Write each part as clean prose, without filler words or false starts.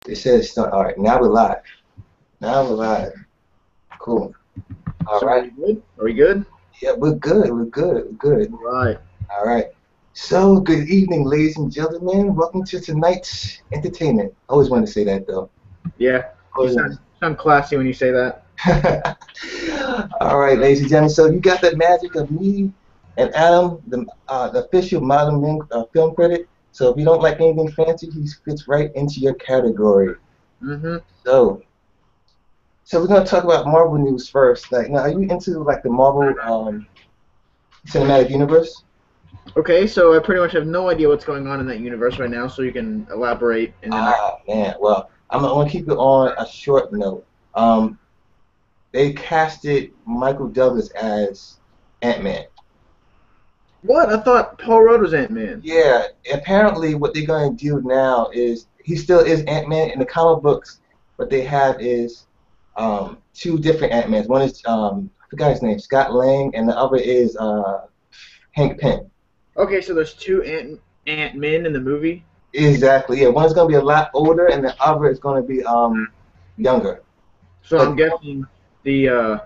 It says start. All right, now we're live. Now we're live. Cool. All So are right. we good? Are we good? Yeah, we're good. We're good. We're good. All right. All right. So, good evening, ladies and gentlemen. Welcome to tonight's entertainment. I always wanted to say that, though. Yeah. You Always wanted sound classy when you say that. to. All right, ladies and gentlemen. So, you got the magic of me and Adam, the official modern film critic. So, if you don't like anything fancy, he fits right into your category. Mm-hmm. So, So we're gonna talk about Marvel news first. Like, now, are you into like the Marvel cinematic universe? Okay, so I pretty much have no idea what's going on in that universe right now, so you can elaborate, and then I. Ah, man. Well, I'm gonna keep it on a short note. Um, they casted Michael Douglas as Ant-Man. What? I thought Paul Rudd was Ant-Man. Yeah. Apparently, what they're gonna do now is he still is Ant-Man in the comic books. What they have is two different Ant-Mans. One is I forgot his name, Scott Lang, and the other is Hank Pym. Okay, so there's two Ant-Men in the movie. Exactly. Yeah, one's gonna be a lot older, and the other is gonna be younger. So But I'm guessing the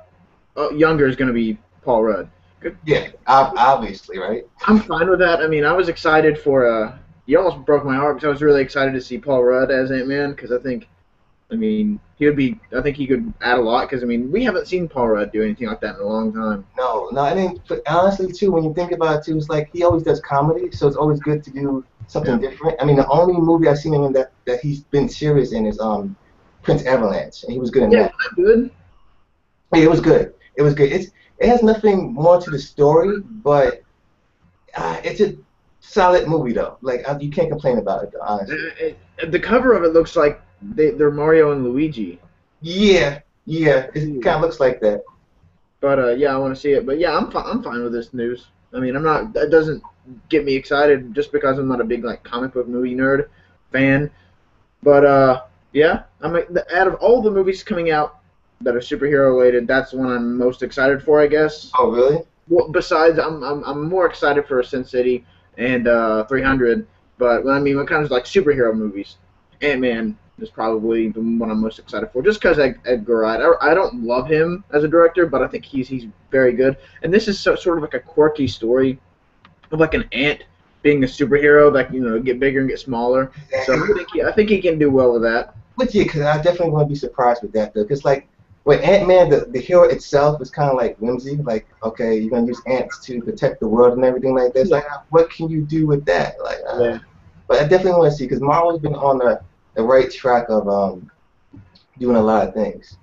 younger is going to be Paul Rudd. Good. yeah, obviously, right? I'm fine with that. I mean, I was excited for. You almost broke my heart because I was really excited to see Paul Rudd as Ant-Man because I mean, he would be. I think he could add a lot because I mean, we haven't seen Paul Rudd do anything like that in a long time. No, no. I mean, but honestly, too, when you think about it, too, it's like he always does comedy, so it's always good to do something Yeah. different. I mean, the only movie I've seen him in that he's been serious in is Prince Avalanche, and he was good in Yeah, that. good. Yeah, it was good. It was good. It has nothing more to the story, but it's a solid movie though. Like you can't complain about it, though, honestly. The cover of it looks like they're Mario and Luigi. Yeah, yeah. It kind of looks like that. But yeah, I want to see it. But yeah, I'm fine with this news. I mean, I'm not. That doesn't get me excited just because I'm not a big like comic book movie nerd fan. But yeah, I mean, out of all the movies coming out that are superhero related, that's the one I'm most excited for, I guess. Oh, really? Well, besides, I'm more excited for Sin City and 300. But I mean, when it comes to like superhero movies, Ant Man is probably the one I'm most excited for, just because Edgar Wright. I don't love him as a director, but I think he's very good. And this is sort of like a quirky story of like an ant being a superhero that get bigger and get smaller. So I think he can do well with that. But yeah, because I definitely want to be surprised with that though. Because like with Ant-Man, the hero itself is kind of like whimsy. Like, okay, you're gonna use ants to protect the world and everything like that. It's like, what can you do with that? Like, Yeah. but I definitely want to see because Marvel's been on the right track of doing a lot of things.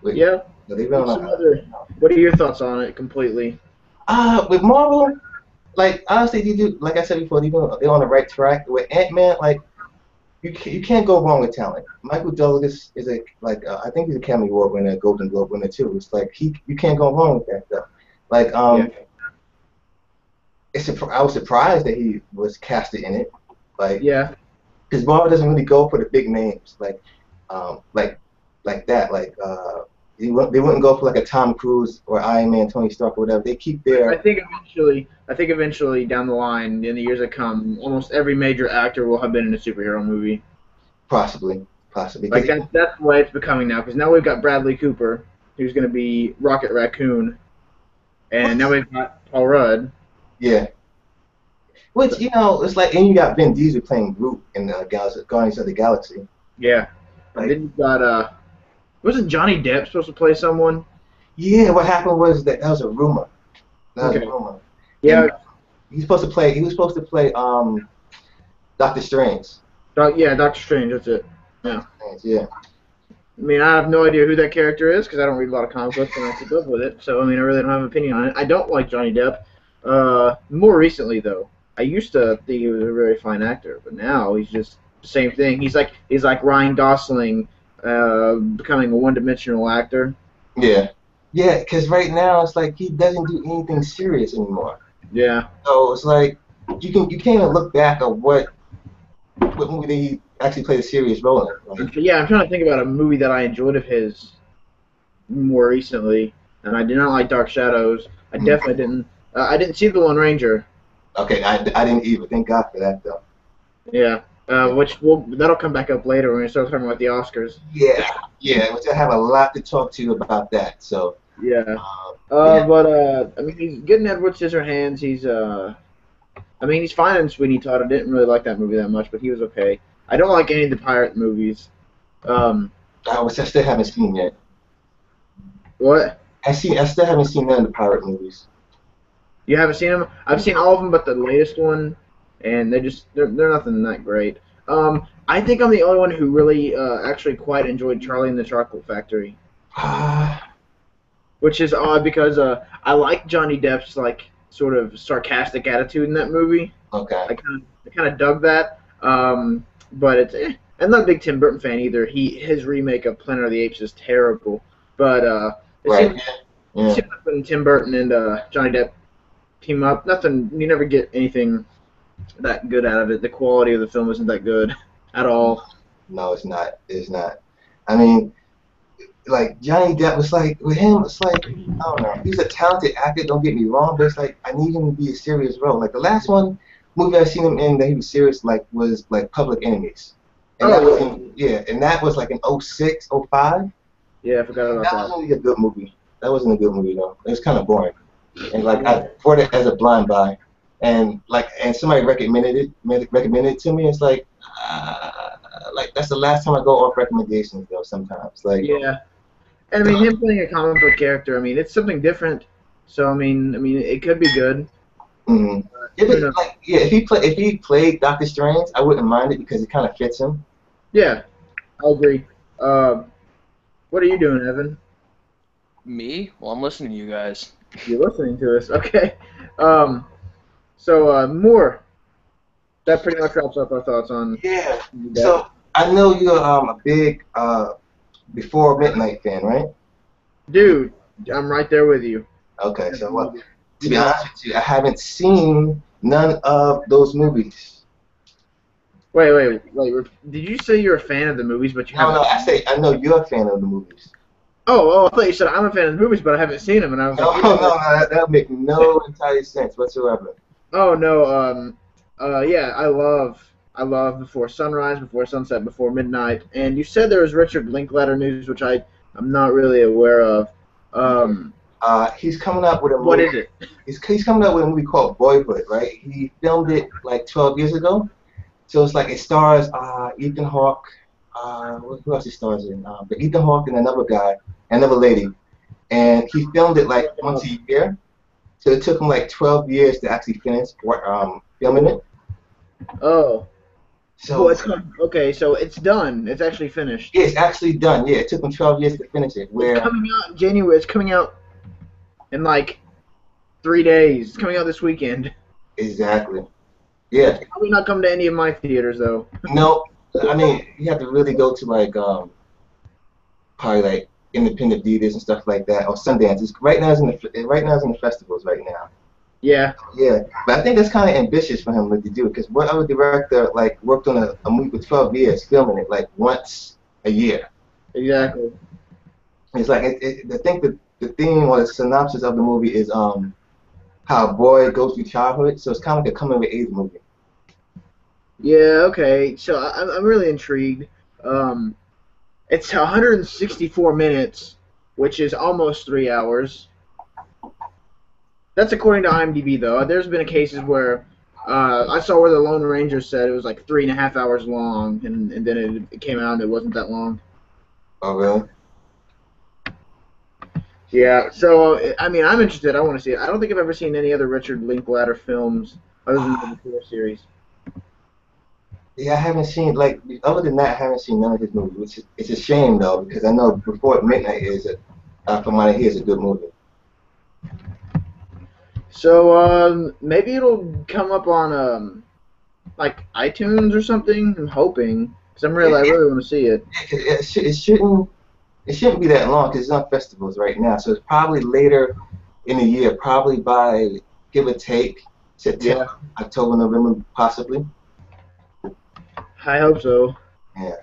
Yeah. They've been on Some other. What are your thoughts on it completely? with Marvel, like honestly, they do. Like I said before, they're on the right track. With Ant-Man, like. You can't go wrong with talent. Michael Douglas is I think he's a Academy Award winner, a Golden Globe winner too. It's like you can't go wrong with that stuff. Like Yeah. I was surprised that he was casted in it. Like Yeah. because Marvel doesn't really go for the big names um like like that. They wouldn't go for like a Tom Cruise or Iron Man, Tony Stark or whatever. They keep I their think eventually down the line, in the years that come, almost every major actor will have been in a superhero movie. possibly Like 'cause that's the way it's becoming now. Because now we've got Bradley Cooper, who's going to be Rocket Raccoon, and now we've got Paul Rudd. yeah. Which it's like, and you got Vin Diesel playing Groot in Guardians of the Galaxy. Yeah, and Like, then you've got wasn't Johnny Depp supposed to play someone? yeah, what happened was that was a rumor. That was a Okay. rumor. Yeah. And he's supposed to play. He was supposed to play Doctor Strange. Yeah, Doctor Strange. That's it. Yeah. Yeah. I mean, I have no idea who that character is because I don't read a lot of comic books and I keep up with it. So, I mean, I really don't have an opinion on it. I don't like Johnny Depp. More recently, though, I used to think he was a very fine actor, but now he's just the same thing. He's like Ryan Gosling, becoming a one-dimensional actor. Yeah. Yeah, because right now it's like he doesn't do anything serious anymore. Yeah. So it's like you can't even look back at what movie did he actually played a serious role in. Like, Yeah, I'm trying to think about a movie that I enjoyed of his more recently, and I did not like Dark Shadows. I definitely didn't. I didn't see The Lone Ranger. okay, I didn't even thank God for that though. Yeah. which that'll come back up later when we start talking about the Oscars. Yeah, yeah, which I have a lot to talk to you about that. So, Yeah. yeah, I mean, he's good in Edward Scissorhands. I mean, he's fine in Sweeney Todd. I didn't really like that movie that much, but he was okay. I don't like any of the pirate movies. Um, I still haven't seen yet. what? I still haven't seen none of the pirate movies. You haven't seen them? I've seen all of them, but the latest one, and they're nothing that great. I think I'm the only one who really actually quite enjoyed Charlie and the Chocolate Factory, Ah, which is odd because I like Johnny Depp's like sort of sarcastic attitude in that movie. okay, I kind of dug that. But I'm not a big Tim Burton fan either. His remake of Planet of the Apes is terrible. But it right, seems, it yeah, seems like when Tim Burton and Johnny Depp team up, nothing. You never get anything that good out of it. The quality of the film isn't that good at all. no, it's not. I mean, like Johnny Depp was like with him, it's like I don't know. He's a talented actor. Don't get me wrong, but it's like I need him to be a serious role. Like the last movie I seen him in that he was serious like was like Public Enemies, and that was Oh yeah, and that was like in '06, '05. yeah, I forgot about That that. wasn't really a good movie. That wasn't a good movie though. It was kind of boring. And like I bought it as a blind buy, and somebody recommended it to me. It's like that's the last time I go off recommendations though. Sometimes like Yeah, and I mean him playing a comic book character. I mean it's something different. So I mean it could be good. mm, if Who it knows? like yeah if he played Doctor Strange, I wouldn't mind it because it kind of fits him. Yeah, I agree. Uh, what are you doing, Evan? Me? Well, I'm listening to you guys. You're listening to us, okay? Um, more. That pretty much wraps up our thoughts on Yeah. that. So I know you're a big Before Midnight fan, right? Dude, I'm right there with you. Okay. So well, to be honest with you, I haven't seen none of those movies. Wait. Did you say you're a fan of the movies, but you No, haven't? no, I say I know you're a fan of the movies. Oh, I thought you said I'm a fan of the movies, but I haven't seen them, and I was No, like, no, no, that would make no entire sense whatsoever. oh no, yeah, I love Before Sunrise, Before Sunset, Before Midnight, and you said there was Richard Linklater news, which I'm not really aware of. Um, He's coming up with a what movie. is it? He's coming up with a movie called Boyhood, right? He filmed it like 12 years ago. So it's like it stars Ethan Hawke. Who else he stars in? But Ethan Hawke and another guy, another lady, and he filmed it like once a year. So it took him like 12 years to actually finish filming it. Oh. So Okay, so it's done. It's actually finished. yeah, it's actually done. Yeah, it took him 12 years to finish it. It's Where coming out in January. It's coming out in like 3 days. It's coming out this weekend. exactly? Yeah. Probably not come to any of my theaters though. No, I mean you have to really go to like probably like independent theaters and stuff like that or Sundance. Right now it's in the festivals right now. Yeah, Yeah, but I think that's kind of ambitious for him to do because what other director like worked on a movie for 12 years filming it like once a year? exactly. It's like I think the theme or the synopsis of the movie is how a boy goes through childhood, so it's kind of like a coming of age movie. Yeah, okay. So I'm really intrigued. It's 164 minutes, which is almost 3 hours. That's according to IMDb, though. There's been cases where I saw where the Lone Ranger said it was like 3.5 hours long, and then it came out and it wasn't that long. Oh really? Yeah, so I mean, I'm interested. I want to see it. I don't think I've ever seen any other Richard Linklater films other than the Before series. Yeah, I haven't seen like other than that, I haven't seen none of his movies, which is it's a shame though because I know Before Midnight from what I hear, is a good movie. So maybe it'll come up on like iTunes or something. I'm hoping because I really want to see it. It shouldn't be that long because it's on festivals right now, so it's probably later in the year, probably by give or take September, October, November, possibly. I hope so. Yeah.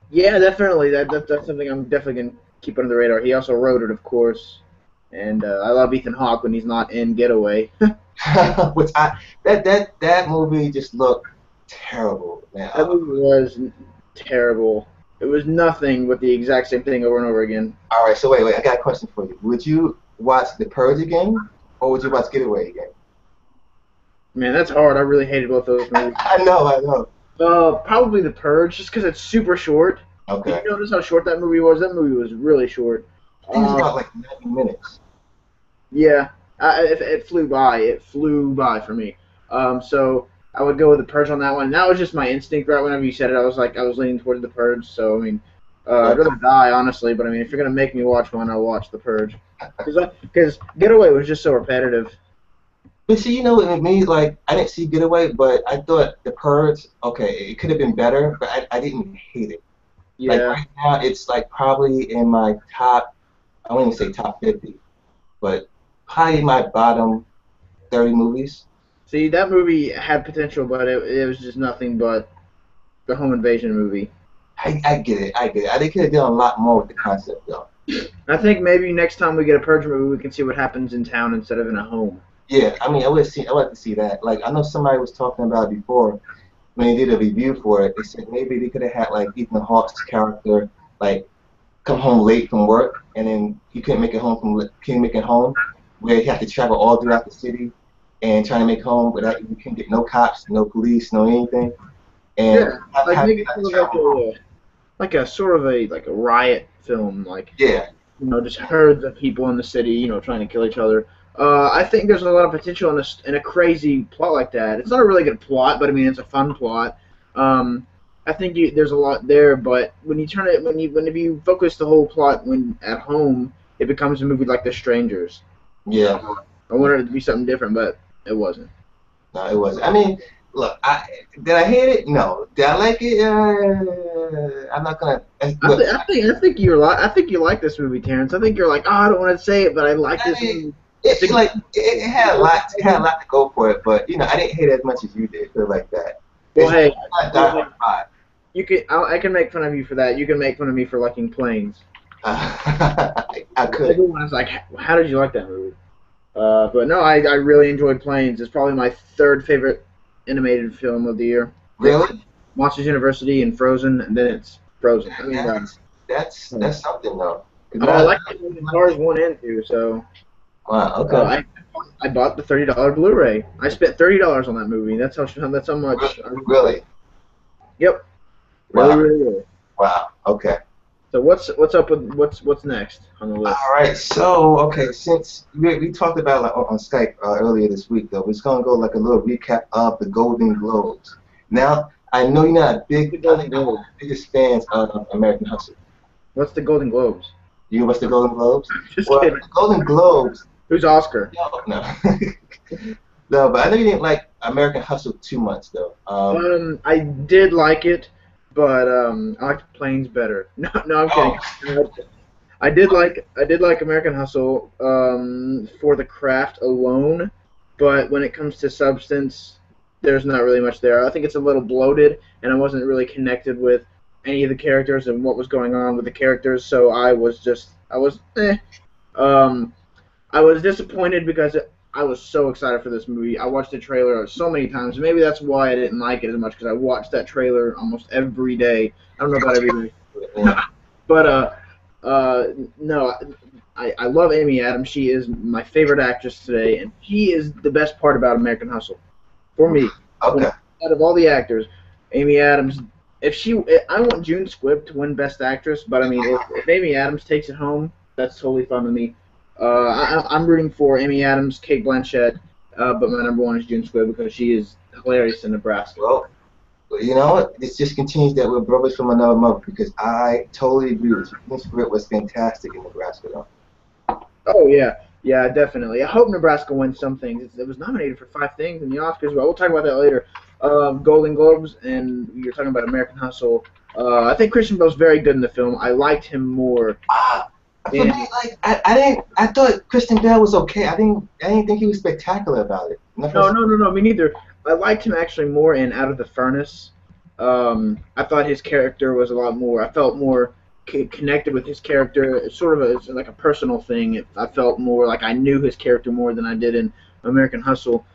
Yeah, definitely. That's something I'm definitely gonna keep under the radar. He also wrote it, of course, and I love Ethan Hawke when he's not in Getaway. Which that movie just looked terrible, man. That movie was terrible. It was nothing but the exact same thing over and over again. All right, so wait, I got a question for you. Would you watch The Purge again, or would you watch Getaway again? Man, that's hard. I really hated both those movies. I know. Probably The Purge, just because it's super short. Did Okay. you notice how short that movie was? That movie was really short. I think it was about like 90 minutes. Yeah, it flew by. It flew by for me. So I would go with The Purge on that one. And that was just my instinct right whenever you said it. I was leaning towards The Purge. So I mean, I'd rather die honestly. But I mean, if you're gonna make me watch one, I'll watch The Purge. Because Getaway was just so repetitive. But see, you know, with me, like, I didn't see Getaway, but I thought The Purge, okay, it could have been better, but I didn't hate it. Like, Yeah. right now, it's, like, probably in my top, I wouldn't even say top 50, but probably my bottom 30 movies. See, that movie had potential, but it was just nothing but the home invasion movie. I get it. I think they could have done a lot more with the concept, though. I think maybe next time we get a Purge movie, we can see what happens in town instead of in a home. Yeah, I mean, I would like to see that. Like, I know somebody was talking about it before when they did a review for it. They said maybe they could have had like Ethan Hawke's character like come home late from work, and then he couldn't make it home, where he had to travel all throughout the city and trying to make home without you couldn't get no cops, no police, no anything. And Yeah, like make it feel like a sort of a riot film, like yeah, just herds of people in the city, trying to kill each other. I think there's a lot of potential in a crazy plot like that. It's not a really good plot, but I mean it's a fun plot. I think there's a lot there, but when you focus the whole plot when at home, it becomes a movie like The Strangers. yeah. I wanted it to be something different, but it wasn't. No, it wasn't. I mean, look, did I hate it? No. Did I like it? I'm not gonna. Look, I think I think you like this movie, Terrence. I think you're like, oh, I don't want to say it, but I like this movie. It's like it had a lot. It had a lot to go for it, but I didn't hate it as much as you did. Feel like that. Well, hey, Not Die Hard 5. I can make fun of you for that. You can make fun of me for liking planes. I could. Everyone was like, how did you like that movie? But no, I really enjoyed Planes. It's probably my third favorite animated film of the year. Really? Monsters University and Frozen, and then it's Frozen. I mean, That's something though. I like Cars 1 and 2, so Wow. Okay. I bought the $30 Blu-ray. I spent $30 on that movie. That's how much. Really? Yep. Wow. Really. Wow. Okay. So what's up with what's next on the list? All right. So okay, since we talked about like on Skype earlier this week, though, we're just gonna go like a little recap of the Golden Globes. Now, I know you're not a big, I think you're one of the biggest fans of American Hustle. What's the Golden Globes? You know what's the Golden Globes? Just Well, kidding. the Golden Globes. Who's Oscar? No. No, but I know you didn't like American Hustle too much, though. I did like it, but I liked Planes better. No, I'm kidding. I did like American Hustle for the craft alone, but when it comes to substance, there's not really much there. I think it's a little bloated, and I wasn't really connected with any of the characters and what was going on with the characters, so I was eh. I was disappointed because I was so excited for this movie. I watched the trailer so many times. Maybe that's why I didn't like it as much, because I watched that trailer almost every day. I don't know about every day. Yeah. But no, I love Amy Adams. She is my favorite actress today, and she is the best part about American Hustle for me. Okay. Out of all the actors, Amy Adams. I want June Squibb to win Best Actress, but I mean, if Amy Adams takes it home, that's totally fine with me. I'm rooting for Amy Adams, Kate Blanchett, but my number one is June Squibb because she is hilarious in Nebraska. Well, you know what? This just continues that we're brothers from another mother, because I totally agree with you. June Squibb was fantastic in Nebraska, though. Oh yeah, definitely. I hope Nebraska wins some things. It was nominated for 5 things in the Oscars, but we'll talk about that later. Golden Globes, and you're talking about American Hustle. I think Christian Bale's very good in the film. I liked him more. For me, like I thought Christian Bale was okay. I didn't think he was spectacular about it. No, me neither. I liked him actually more in Out of the Furnace. I thought his character was a lot more. I felt more connected with his character. It's sort of it's like a personal thing. I felt more like I knew his character more than I did in American Hustle.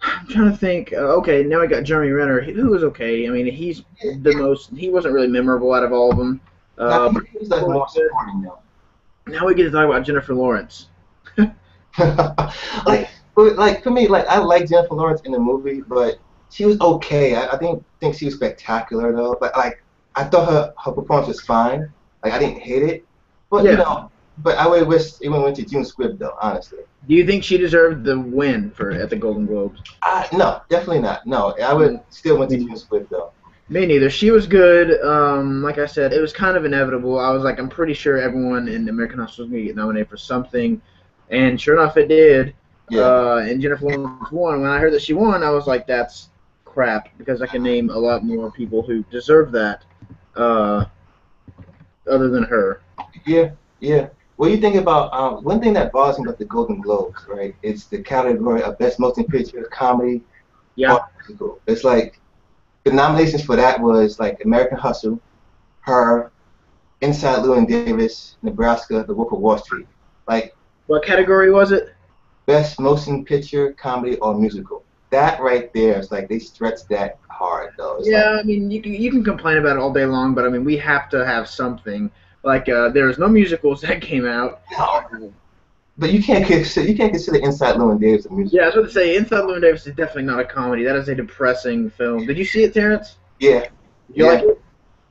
I'm trying to think. Okay, now we got Jeremy Renner, who was okay. I mean, he's Yeah. the most. He wasn't really memorable out of all of them. Now But he was like more supporting though. now we get to talk about Jennifer Lawrence. like for me, like I like Jennifer Lawrence in the movie, but she was okay. I didn't think she was spectacular though. But like I thought her performance was fine. Like I didn't hate it, but Yeah. but I would wish it went to June Squibb though. Honestly, Do you think she deserved the win for at the Golden Globes? no, definitely not. No, I would still went to June Squibb though. Me neither. She was good. Like I said, it was kind of inevitable. I was like, I'm pretty sure everyone in American Hustle was going to get nominated for something, and sure enough, it did. Yeah, And Jennifer Lawrence won. When I heard that she won, I was like, that's crap, because I can name a lot more people who deserve that, uh, other than her. yeah. What do you think about one thing that bothers me about the Golden Globes, right? It's the category of best motion picture, comedy, Yeah. or musical. It's like the nominations for that was like American Hustle, Her, Inside Llewyn Davis, Nebraska, The Wolf of Wall Street. Like What category was it? best motion picture, comedy, or musical. That right there is like they stretch that hard though. It's Yeah, like I mean, you can complain about it all day long, but I mean, we have to have something. Like, there was no musicals that came out. no. But you can't consider Inside Llewyn Davis a musical. Yeah, I was about to say, Inside Llewyn Davis is definitely not a comedy. That is a depressing film. Did you see it, Terrence? Yeah, Did you yeah, like it?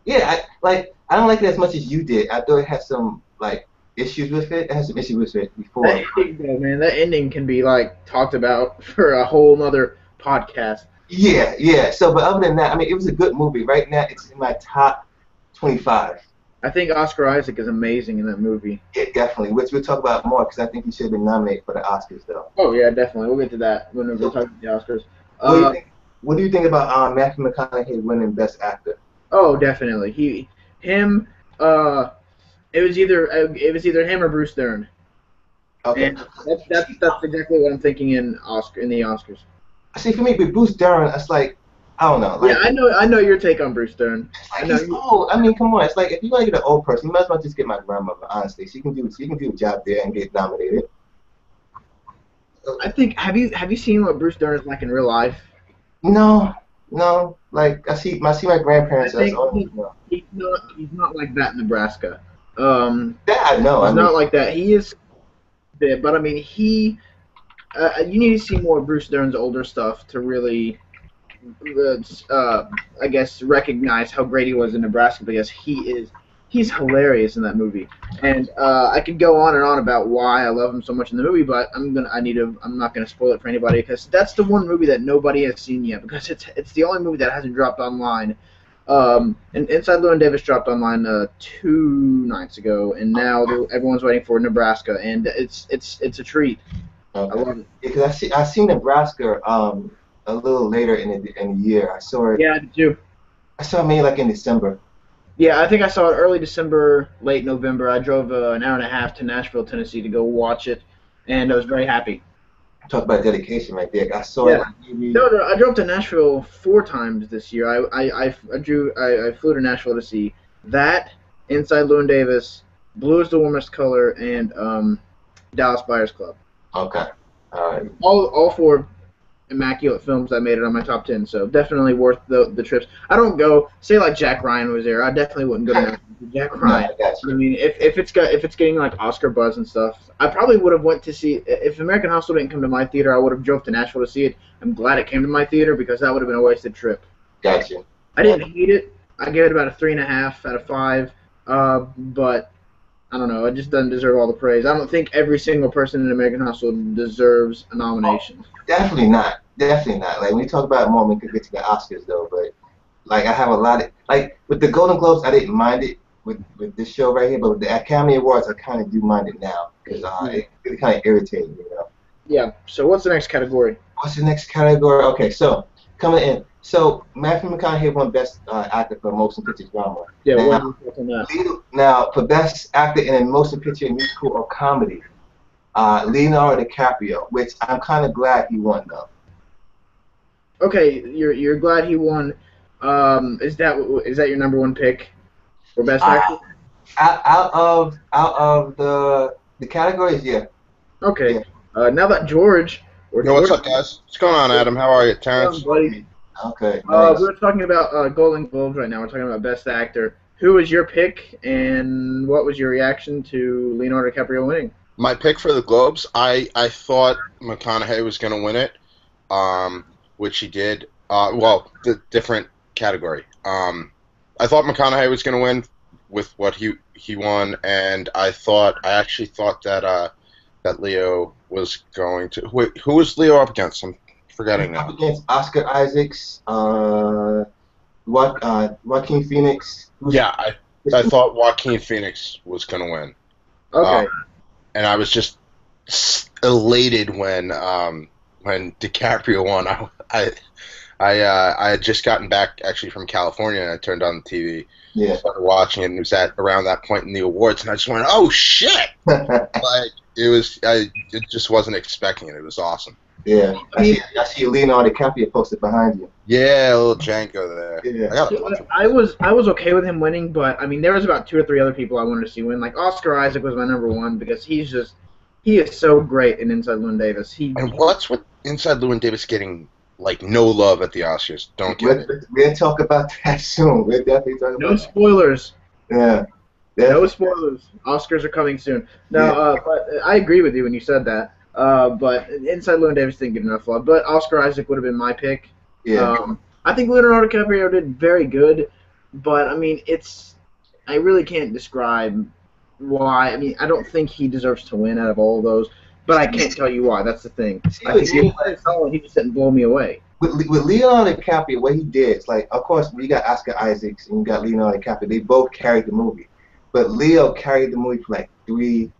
yeah. I don't like it as much as you did. I thought it had some like issues with it. It had some issues with it before. That ending, though, man, that ending can be, like, talked about for a whole nother podcast. Yeah. So, but other than that, I mean, it was a good movie. Right now, it's in my top 25. I think Oscar Isaac is amazing in that movie. Yeah, definitely. Which we'll talk about more because I think he should have been nominated for the Oscars, though. Oh, yeah, definitely. We'll get to that when we're talking about the Oscars. What do you think? What do you think about Matthew McConaughey winning Best Actor? Oh, definitely. Him, it was either him or Bruce Dern. Okay. And that's exactly what I'm thinking in the Oscars. See, for me, with Bruce Dern, it's like I don't know. Like, Yeah, I know your take on Bruce Dern. it's I like know he's old. I mean, come on. It's like if you're gonna get an old person, you might as well just get my grandmother. Honestly, she can do a job there and get nominated. I think have you seen what Bruce Dern is like in real life? No. Like I see my grandparents. I think That's all. No. he's not like that in Nebraska. That I know. He's not like that. He is, but I mean you need to see more of Bruce Dern's older stuff to really, I guess, recognize how great he was in Nebraska, because he's hilarious in that movie. And I could go on and on about why I love him so much in the movie, but I'm not gonna spoil it for anybody, because that's the one movie that nobody has seen yet, because it's the only movie that hasn't dropped online. And Inside Llewyn Davis dropped online 2 nights ago, and now everyone's waiting for Nebraska, and it's a treat. Okay. I love it. Because I seen Nebraska a little later in the year. I saw it. Yeah, I did too. I saw it maybe like in December. Yeah, I think I saw it early December, late November. I drove an hour and a half to Nashville, Tennessee to go watch it, and I was very happy. Talk about dedication right there. I saw Yeah. it like maybe. No, I drove to Nashville 4 times this year. I flew to Nashville to see that, Inside Llewyn Davis, Blue is the Warmest Color, and Dallas Buyers Club. Okay. All right. All 4 immaculate films that made it on my top 10, so definitely worth the trips. I don't go, say like Jack Ryan was there, I definitely wouldn't go to Nashville for Jack Ryan. No, I got you. I mean, if it's getting like Oscar buzz and stuff, I probably would have went to see, if American Hustle didn't come to my theater, I would have drove to Nashville to see it. I'm glad it came to my theater, because that would have been a wasted trip. Got you. I didn't hate it. I gave it about a 3.5 out of 5, but I don't know, it just doesn't deserve all the praise. I don't think every single person in American Hustle deserves a nomination. Definitely not. Like when we talk about it more, we could get to the Oscars though. But like I have a lot of like with the Golden Globes, I didn't mind it with this show right here. But with the Academy Awards, I kind of do mind it now because it kind of irritates me. Yeah. So what's the next category? What's the next category? Okay, so coming in. So Matthew McConaughey won Best Actor for Motion Picture Drama. Yeah. Now, What are you talking about? now for Best Actor in a Motion Picture, Musical, or Comedy, Leonardo DiCaprio, which I'm kind of glad he won though. Okay, you're glad he won. Is that your number 1 pick for Best Actor? Out of the categories, yeah. Okay. Yeah. Now that George Yo, what's up, guys? What's going on, Adam? How are you, Terrence? Buddy. Okay, nice. We're talking about Golden Globes right now. We're talking about Best Actor. Who was your pick, and what was your reaction to Leonardo DiCaprio winning? My pick for the Globes, I thought McConaughey was going to win it, which he did. Well, the different category. I thought McConaughey was going to win with what he won, and I actually thought that that Leo was going to. Wait, who was Leo up against? I'm forgetting now. Up against Oscar Isaacs, Joaquin Phoenix. Yeah, I thought Joaquin Phoenix was going to win. Okay. And I was just elated when DiCaprio won. I had just gotten back actually from California, and I turned on the TV, started watching it, and it was at around that point in the awards, and I just went, "Oh shit!" Like it just wasn't expecting it. It was awesome. Yeah, I see Leonardo DiCaprio posted behind you. Yeah, a little Django there. Yeah. I was okay with him winning, but I mean there was about 2 or 3 other people I wanted to see win. Like Oscar Isaac was my #1 because he is so great in Inside Llewyn Davis. And what's with Inside Llewyn Davis getting like no love at the Oscars? Don't get it. We'll talk about that soon. We'll definitely talk about No spoilers. Yeah. No spoilers. Oscars are coming soon. No, but I agree with you when you said that. But Inside Llewyn Davis didn't get enough love. But Oscar Isaac would have been my pick. Yeah. I think Leonardo DiCaprio did very good, but I mean I really can't describe why. I mean, I don't think he deserves to win out of all of those, but I can't tell you why. That's the thing. I think he just didn't blow me away. With Leonardo DiCaprio, what he did is like, of course, we got Oscar Isaacs and you got Leonardo DiCaprio. They both carried the movie, but Leo carried the movie for like 3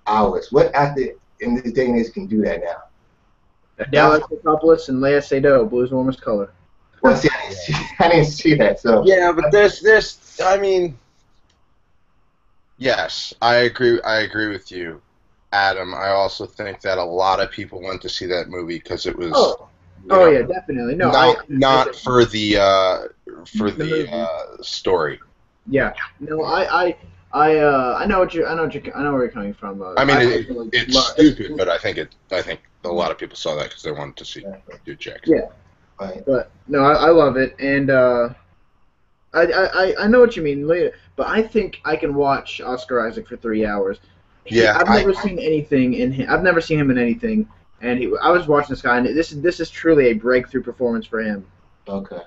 hours. What actor in this day and age can do that now? Dallas Coppolis and Lea Seydoux, Blue's Warmest Color. Well, see, I didn't see that. So yeah, but there's I mean, yes, I agree with you, Adam. I also think that a lot of people went to see that movie because it was. Oh yeah, definitely. No, not for the story. Yeah. No, I know where you're coming from. I mean, it's stupid, but I think a lot of people saw that because they wanted to see Dude Jackson. Yeah. Right. But no, I love it, and I know what you mean later. But I think I can watch Oscar Isaac for 3 hours. I've never seen anything in him. I've never seen him in anything, and I was watching this guy, and this is truly a breakthrough performance for him. Okay.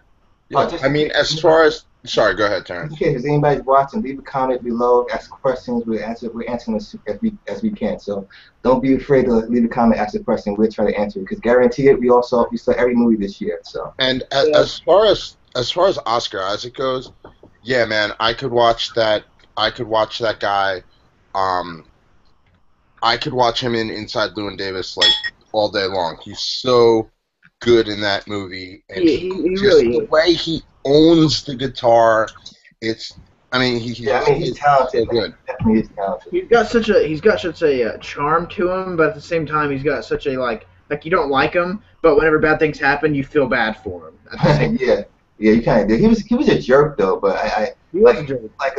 Yeah, I mean, as far as sorry, go ahead, Terrence. Okay, if anybody's watching, leave a comment below, ask questions. We're answering as we can. So don't be afraid to leave a comment, ask a question. We'll try to answer it because guarantee it. We saw every movie this year. So. And as far as Oscar Isaac goes, yeah, man, I could watch that. I could watch that guy. I could watch him in Inside Llewyn Davis like all day long. He's so good in that movie, and he just really the way he owns the guitar, he's talented. So good. Definitely is talented. He's got such a charm to him, but at the same time he's got such a like you don't like him, but whenever bad things happen, you feel bad for him. At the same yeah, you kind of did. He was a jerk though, but he was a jerk. Like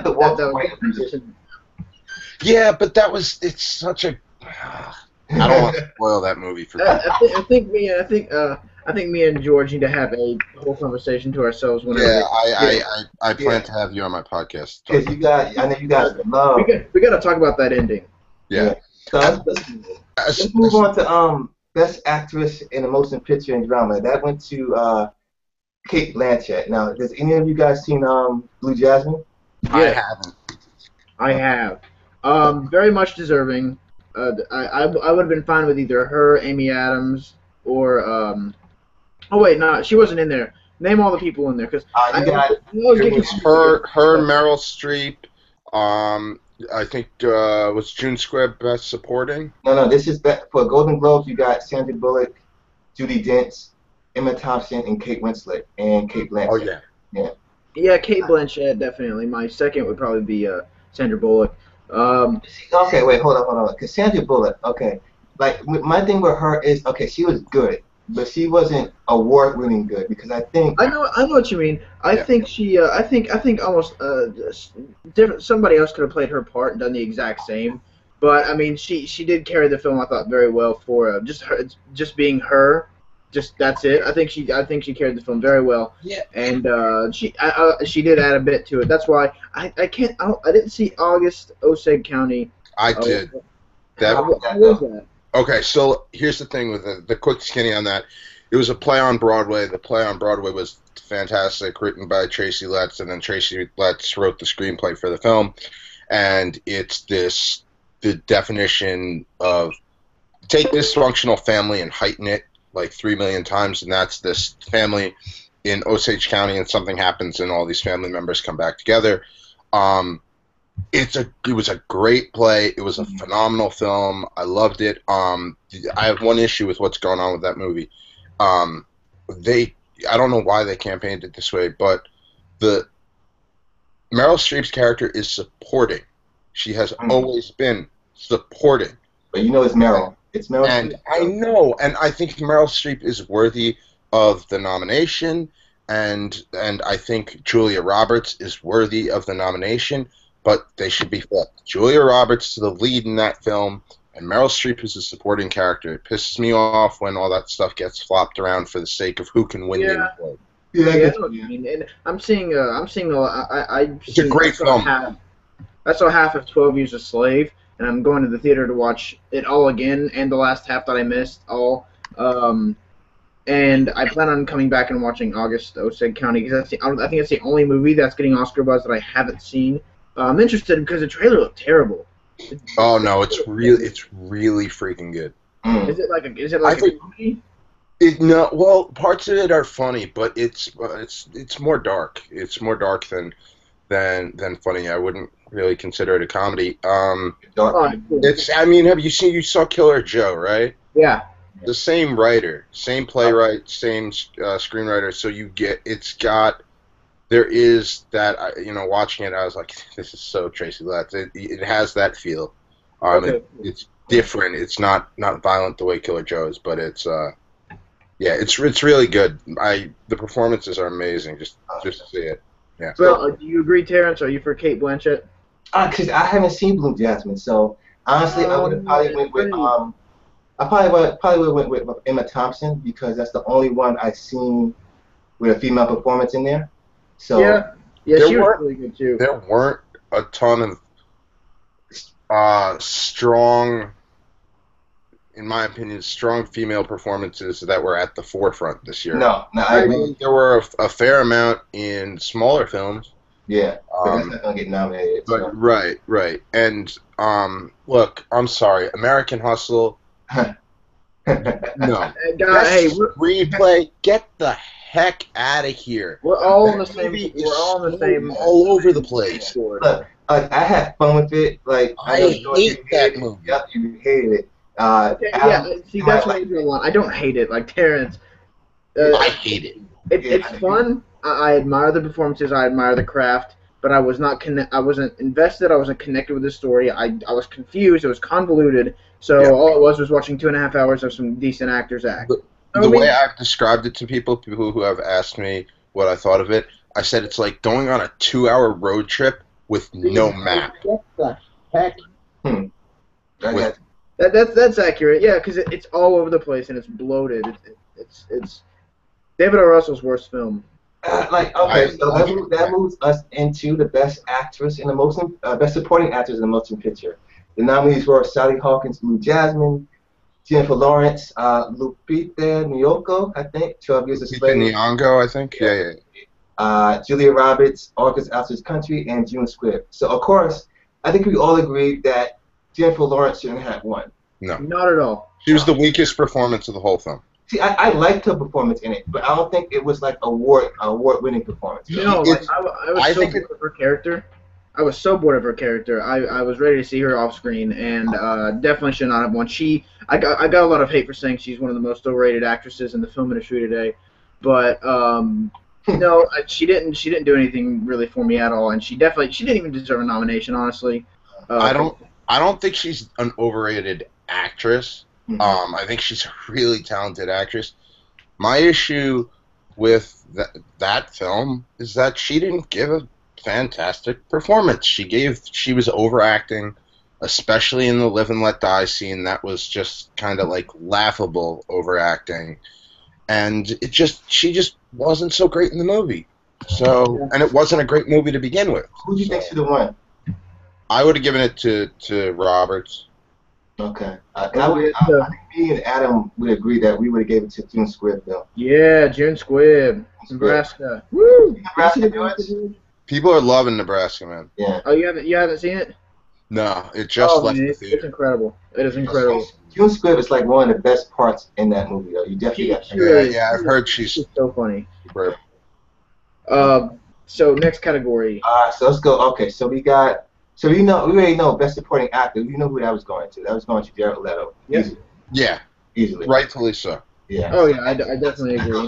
the Walter White. Yeah, but it's such a. I don't want to spoil that movie for people. I think me and George need to have a whole conversation to ourselves. I plan to have you on my podcast. Because I know you guys love. We got to talk about that ending. Yeah. So let's move on to Best Actress in a Motion Picture and Drama. That went to Cate Blanchett. Now, has any of you guys seen Blue Jasmine? I haven't. I have. Very much deserving. I would have been fine with either her, Amy Adams, or oh wait, no, she wasn't in there. Name all the people in there, because it was her, Meryl Streep. I think was June Squibb Best Supporting. No, this is for Golden Globes. You got Sandra Bullock, Judi Dench, Emma Thompson, and Kate Winslet, and Cate Blanchett. Oh yeah, Cate Blanchett definitely. My second would probably be Sandra Bullock. Okay, wait, hold on. Because Sandra Bullock, okay, like my thing with her is, okay, she was good, but she wasn't award-winning good because I think I know what you mean. I think she, I think almost different. Somebody else could have played her part and done the exact same. But I mean, she did carry the film, I thought, very well for just her, just being her. Just that's it. I think she carried the film very well. Yeah. And she did add a bit to it. That's why I didn't see August Osage County. I Oh, did. what was that? Okay, so here's the thing with the quick skinny on that. It was a play on Broadway. The play on Broadway was fantastic, written by Tracy Letts, and then Tracy Letts wrote the screenplay for the film. And it's the definition of take dysfunctional family and heighten it like 3 million times, and that's this family in Osage County, and something happens, and all these family members come back together. It was a great play. It was a phenomenal film. I loved it. I have one issue with what's going on with that movie. I don't know why they campaigned it this way, but the Meryl Streep's character is supporting. She has always been supporting. But you know it's Meryl. It's Meryl And Streep. I know, and I think Meryl Streep is worthy of the nomination, and I think Julia Roberts is worthy of the nomination, but they should be flipped. Julia Roberts is the lead in that film, and Meryl Streep is a supporting character. It pisses me off when all that stuff gets flopped around for the sake of who can win the award. Yeah, I Yeah, guess, I mean, and I'm seeing It's a great film. I saw half of 12 Years a Slave, and I'm going to the theater to watch it all again, and the last half that I missed all. And I plan on coming back and watching August Osage County because I think it's the only movie that's getting Oscar buzz that I haven't seen. I'm interested because the trailer looked terrible. Oh no, it's really freaking good. Is it like a comedy? No, well, parts of it are funny, but it's more dark. It's more dark than funny. I wouldn't really consider it a comedy. Oh, cool. You saw Killer Joe, right? Yeah. The same writer, same playwright, same screenwriter. So there is that. Watching it, I was like, this is so Tracy Letts. It has that feel. Okay. It's different. It's not violent the way Killer Joe is, but it's it's really good. The performances are amazing. Just to see it. Yeah. Well, do you agree, Terrence? Are you for Kate Blanchett? Because I haven't seen Blue Jasmine, so honestly, I would have probably went with I probably would have went with Emma Thompson because that's the only one I've seen with a female performance in there. So Yeah, she was really good too. There weren't a ton of strong, in my opinion, strong female performances that were at the forefront this year. No, I agree. There were a fair amount in smaller films. Yeah, but that's not gonna get nominated. But So. right, and look, I'm sorry, American Hustle. No, Hey, replay. Get the heck out of here. we're all on the same. Movie We're all on the is same. all over the place. Look, I had fun with it. Like I know hate you that hated it. movie. Yep, you hated it. See, that's what I want. I don't hate it like Terrence. I hate it. It's fun. I admire the performances. I admire the craft. But I was not I wasn't invested. I wasn't connected with the story. I was confused. It was convoluted. So all it was watching 2.5 hours of some decent actors act. The way I've described it to people who have asked me what I thought of it, I said it's like going on a 2-hour road trip with no map. What the heck? With- That's accurate. Yeah, because it's all over the place and it's bloated. It's David O. Russell's worst film. That moves us into the best actress in the motion, best supporting actress in the motion picture. The nominees were Sally Hawkins, Blue Jasmine, Jennifer Lawrence, Lupita Nyong'o, I think, 12 Years a Slave. Nyong'o, I think. Yeah. Julia Roberts, August Alston's Country, and June Squibb. So of course, I think we all agreed that Jennifer Lawrence shouldn't have won. No. Not at all. She was the weakest performance of the whole film. See, I liked her performance in it, but I don't think it was like award-winning performance. No, I was so bored of her character. I was so bored of her character. I was ready to see her off screen, and definitely should not have won. I got a lot of hate for saying she's one of the most overrated actresses in the film industry today, but no, she didn't do anything really for me at all, and she didn't even deserve a nomination, honestly. I don't think she's an overrated actress. I think she's a really talented actress. My issue with that film is that she didn't give a fantastic performance. She was overacting. especially in the Live and Let Die scene. That was just kind of like laughable overacting, and she just wasn't so great in the movie. So, and it wasn't a great movie to begin with. Who do you think should have won? I would have given it to Roberts. Okay. I think me and Adam would agree that we would have gave it to June Squibb, though. Yeah, June Squibb, Nebraska. Woo! Nebraska Village? People are loving Nebraska, man. Yeah. Oh, you haven't seen it? No, it just left man, the it's theater. incredible. It is incredible. June Squibb is like one of the best parts in that movie, though. You definitely got Yeah, I've heard she's so funny. superb. So next category. So let's go. Okay, so we already know best supporting actor. We know who that was going to. That was going to Jared Leto. Yes. Easily. Rightfully so. Yeah. Oh yeah, I definitely agree.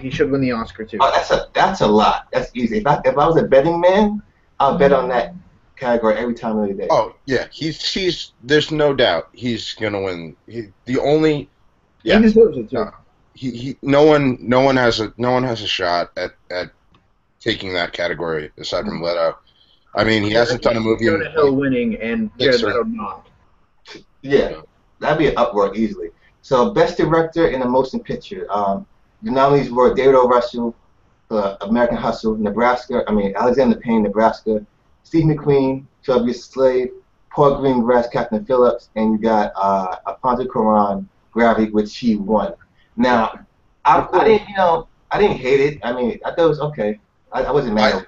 He should win the Oscar too. Oh, that's a lot. That's easy. If I was a betting man, I'll bet on that category every time of the day. Oh yeah, he's there's no doubt he's gonna win. He deserves it too. No one has a shot at taking that category aside from Leto. I mean, he hasn't done a movie. Jonah Hill winning and Jared Leto not. Yeah, that'd be an upward easily. So, best director in a motion picture. The nominees were David O. Russell for American Hustle, Alexander Payne, Nebraska, Steve McQueen, 12 Years a Slave, Paul Greengrass, Captain Phillips, and you got Alfonso Cuarón, Gravity, which he won. Now, I didn't hate it. I mean, I thought it was okay. I wasn't mad.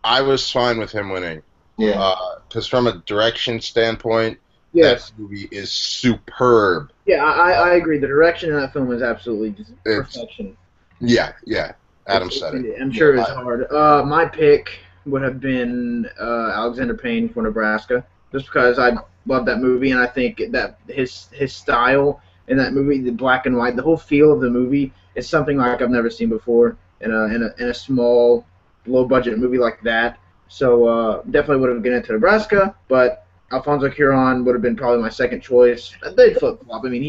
I was fine with him winning. Yeah. Because from a direction standpoint, yes, that movie is superb. Yeah, I agree. The direction in that film is absolutely just perfection. Yeah. Adam said it. I'm sure it's hard. My pick would have been Alexander Payne for Nebraska, just because I love that movie, and I think that his style in that movie, the black and white, the whole feel of the movie is something like I've never seen before in a small, low-budget movie like that. So definitely would have given it to Nebraska, but Alfonso Cuarón would have been probably my second choice. They'd flip-flop. I mean,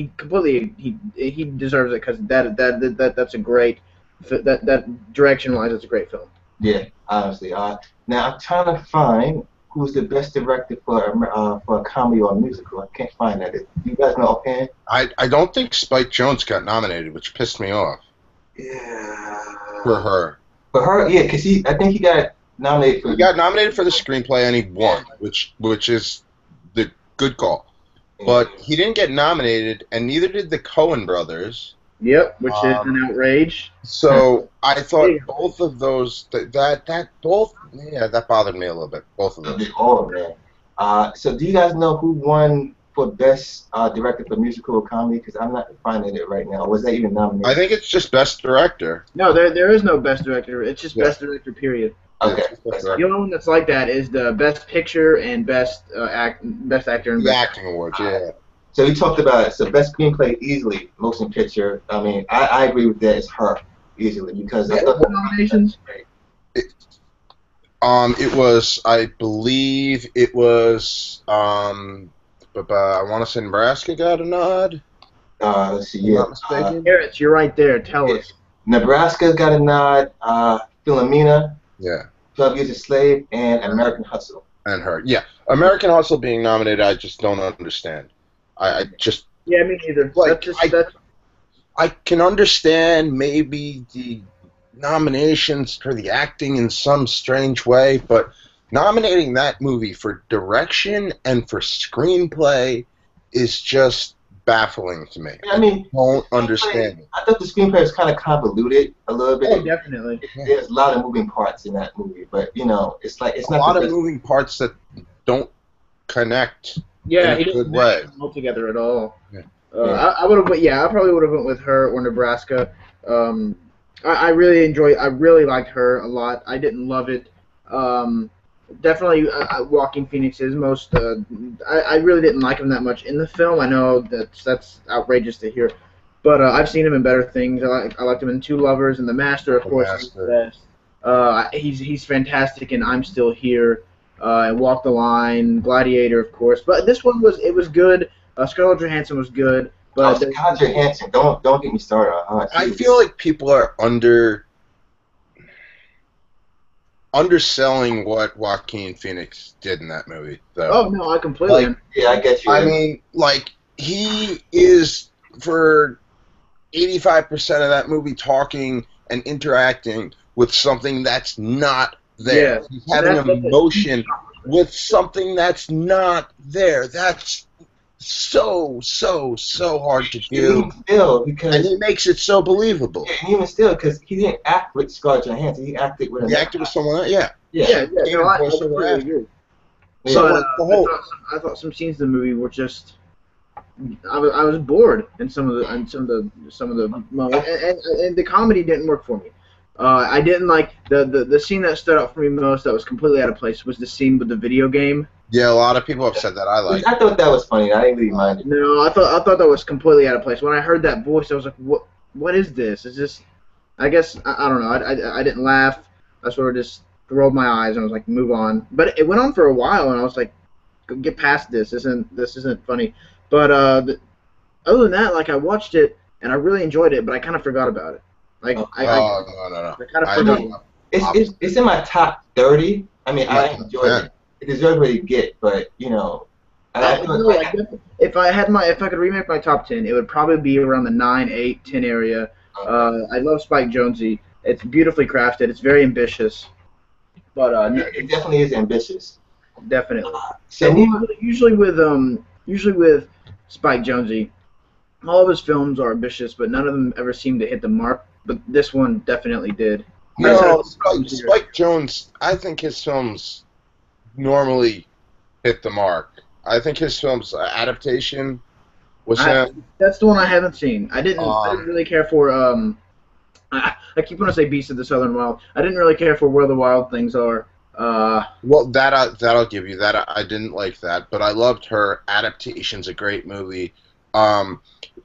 he deserves it because that's a great that direction-wise, it's a great film. Yeah, honestly. Now I'm trying to find who's the best director for a comedy or a musical. I can't find that. Do you guys know offhand? I don't think Spike Jonze got nominated, which pissed me off. Yeah. For her. For her, yeah, because I think he got nominated for. He got nominated for the screenplay and he won, which is the good call. But he didn't get nominated, and neither did the Coen brothers. Yep, which is an outrage. So I thought both of those that bothered me a little bit. Both of those. Oh man. So do you guys know who won for best director for musical or comedy? Because I'm not finding it right now. Was that even nominated? I think it's just best director. No, there is no best director. It's just best director. Period. Okay. The only one that's like that is the best picture and best actor. And the acting awards. Yeah. So we talked about it. So best screenplay easily, motion picture. I mean, I agree with that. It's her easily because I thought nominations. It was, I believe, it was. I want to say Nebraska got a nod. Let's see. Yeah. Not mistaken. Garrett, you're right there. Tell us. Nebraska got a nod. Philomena. Yeah. 12 Years a Slave and American Hustle. And her. Yeah. American Hustle being nominated, I just don't understand. I just. Yeah, me neither. Like, I can understand maybe the nominations for the acting in some strange way, but nominating that movie for direction and for screenplay is just baffling to me. I mean, I don't understand it. I thought the screenplay was kind of convoluted a little bit. Oh, definitely. There's a lot of moving parts in that movie, but it's not a lot of moving parts that don't connect. Yeah, he doesn't put them all together at all. Yeah. I would have. Yeah, I probably would have went with her or Nebraska. I really liked her a lot. I didn't love it. Definitely, Walking Phoenix is most. I really didn't like him that much in the film. I know that's outrageous to hear, but I've seen him in better things. I liked him in Two Lovers and The Master, of course. Master. He's fantastic in I'm Still Here. And Walk the Line, Gladiator, of course. But this one was good. Scarlett Johansson was good. But Scarlett Johansson, don't get me started on her. I feel like people are underselling what Joaquin Phoenix did in that movie, though. Oh no, I completely. Like, Yeah, I get you. I mean, like, he is, for 85% of that movie, talking and interacting with something that's not there. Yeah. He's having emotion with something that's not there. That's so hard to do. Even still, And because he makes it so believable. yeah, and even still, because he didn't act with Scarlett Johansson, he acted with He acted with someone else, yeah. Yeah, Even no, I voiceover completely actor. agree. So, But like, the whole... I thought some scenes in the movie were just. I was bored in some of the moments, and the comedy didn't work for me. I didn't like the scene that stood out for me most, that was completely out of place, was the scene with the video game. Yeah, a lot of people have said that. I like. I thought that was funny. I didn't really mind it. No, I thought that was completely out of place. When I heard that voice, I was like, what is this? Is this? I guess I don't know. I didn't laugh. I sort of just rolled my eyes and I was like, move on. But it went on for a while, and I was like, get past this. This isn't funny. But other than that, like, I watched it and I really enjoyed it, but I kind of forgot about it. Like No. I kind of I forgot. know. It's in my top 30. I mean, I Yeah. enjoyed it. It deserves what it get, but you know, I feel like If I could remake my top 10, it would probably be around the 9, 8, 10 area. I love Spike Jonze. It's beautifully crafted. It's very ambitious, but it definitely is ambitious. definitely. So And usually with Spike Jonze, all of his films are ambitious, but none of them ever seem to hit the mark. But this one definitely did. No, Spike Jonze, I think his films normally hit the mark. I think his films, Adaptation, was him. That's the one I haven't seen. I didn't really care for. I keep wanting to say Beast of the Southern Wild. I didn't really care for Where the Wild Things Are. Well, that'll give you that. I didn't like that, but I loved her. Adaptation's a great movie.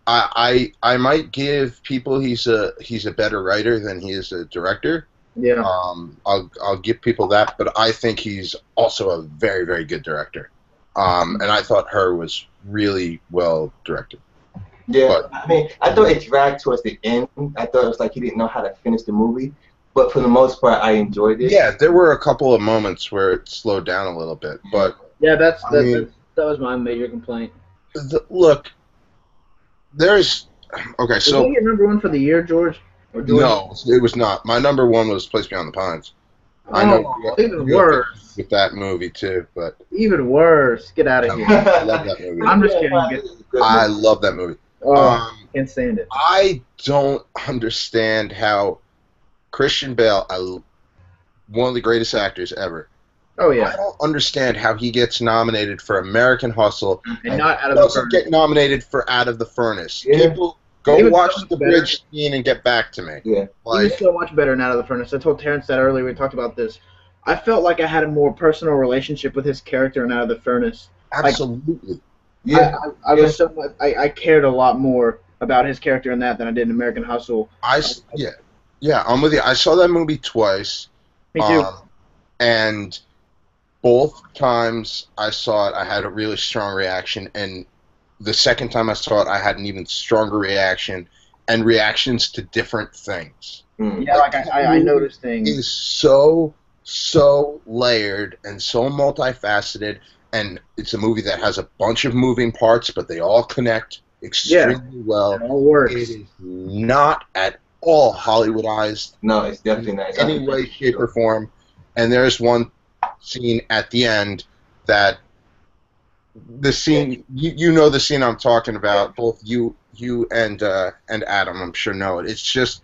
I might give people he's a better writer than he is a director. Yeah. I'll give people that, but I think he's also a very, very good director. And I thought Her was really well directed. yeah, But, I mean, I thought it dragged towards the end. I thought it was like he didn't know how to finish the movie, but for the most part, I enjoyed it. yeah, there were a couple of moments where it slowed down a little bit, but Yeah, that mean- was my major complaint. look, there's okay. Was So that your number one for the year, George? Or George? no, it was not. My number one was Place Beyond the Pines. I know Even you have worse. with that movie too, but Even worse. Get out of here. I love that movie. I'm just kidding. I love that movie. Can't stand it. I don't understand how Christian Bale, one of the greatest actors ever. Oh I yeah. don't understand how he gets nominated for American Hustle And not out of the doesn't furnace. get nominated for Out of the Furnace. Yeah. People, go He was watch so the better. bridge scene and get back to me. Yeah. He was Like, so much better than Out of the Furnace. I told Terrence that earlier. We talked about this. I felt like I had a more personal relationship with his character in Out of the Furnace. absolutely. Yeah. I was so much, I cared a lot more about his character in that than I did in American Hustle. Yeah, I'm with you. I saw that movie twice. Me too. And both times I saw it, I had a really strong reaction. And the second time I saw it, I had an even stronger reaction, and reactions to different things. Yeah, like I noticed things. It is so layered and so multifaceted, and it's a movie that has a bunch of moving parts, but they all connect extremely well. It all works. It is not at all Hollywoodized No, it's definitely not. in any way, shape, or form. And there's one scene at the end that the scene you know the scene I'm talking about. Both you and Adam, I'm sure, know it. It's just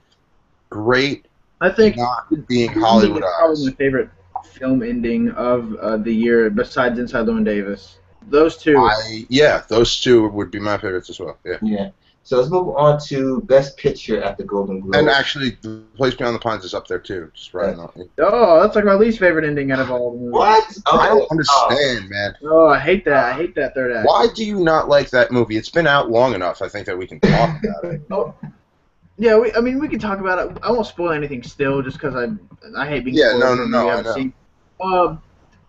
great. I think Not being It's probably Hollywoodized. my favorite film ending of the year, besides Inside Llewyn Davis. Those two. Those two would be my favorites as well. Yeah. Yeah. So let's move on to Best Picture at the Golden Globes. And actually, The Place Beyond the Pines is up there too. Just right now. Oh, that's like my least favorite ending out of all of them. What? I don't understand, man. Oh, I hate that. I hate that third act. Why do you not like that movie? It's been out long enough, I think, that we can talk about it. Oh. Yeah, we can talk about it. I won't spoil anything still, just because I hate being Yeah, spoiled. no, I I know. seen.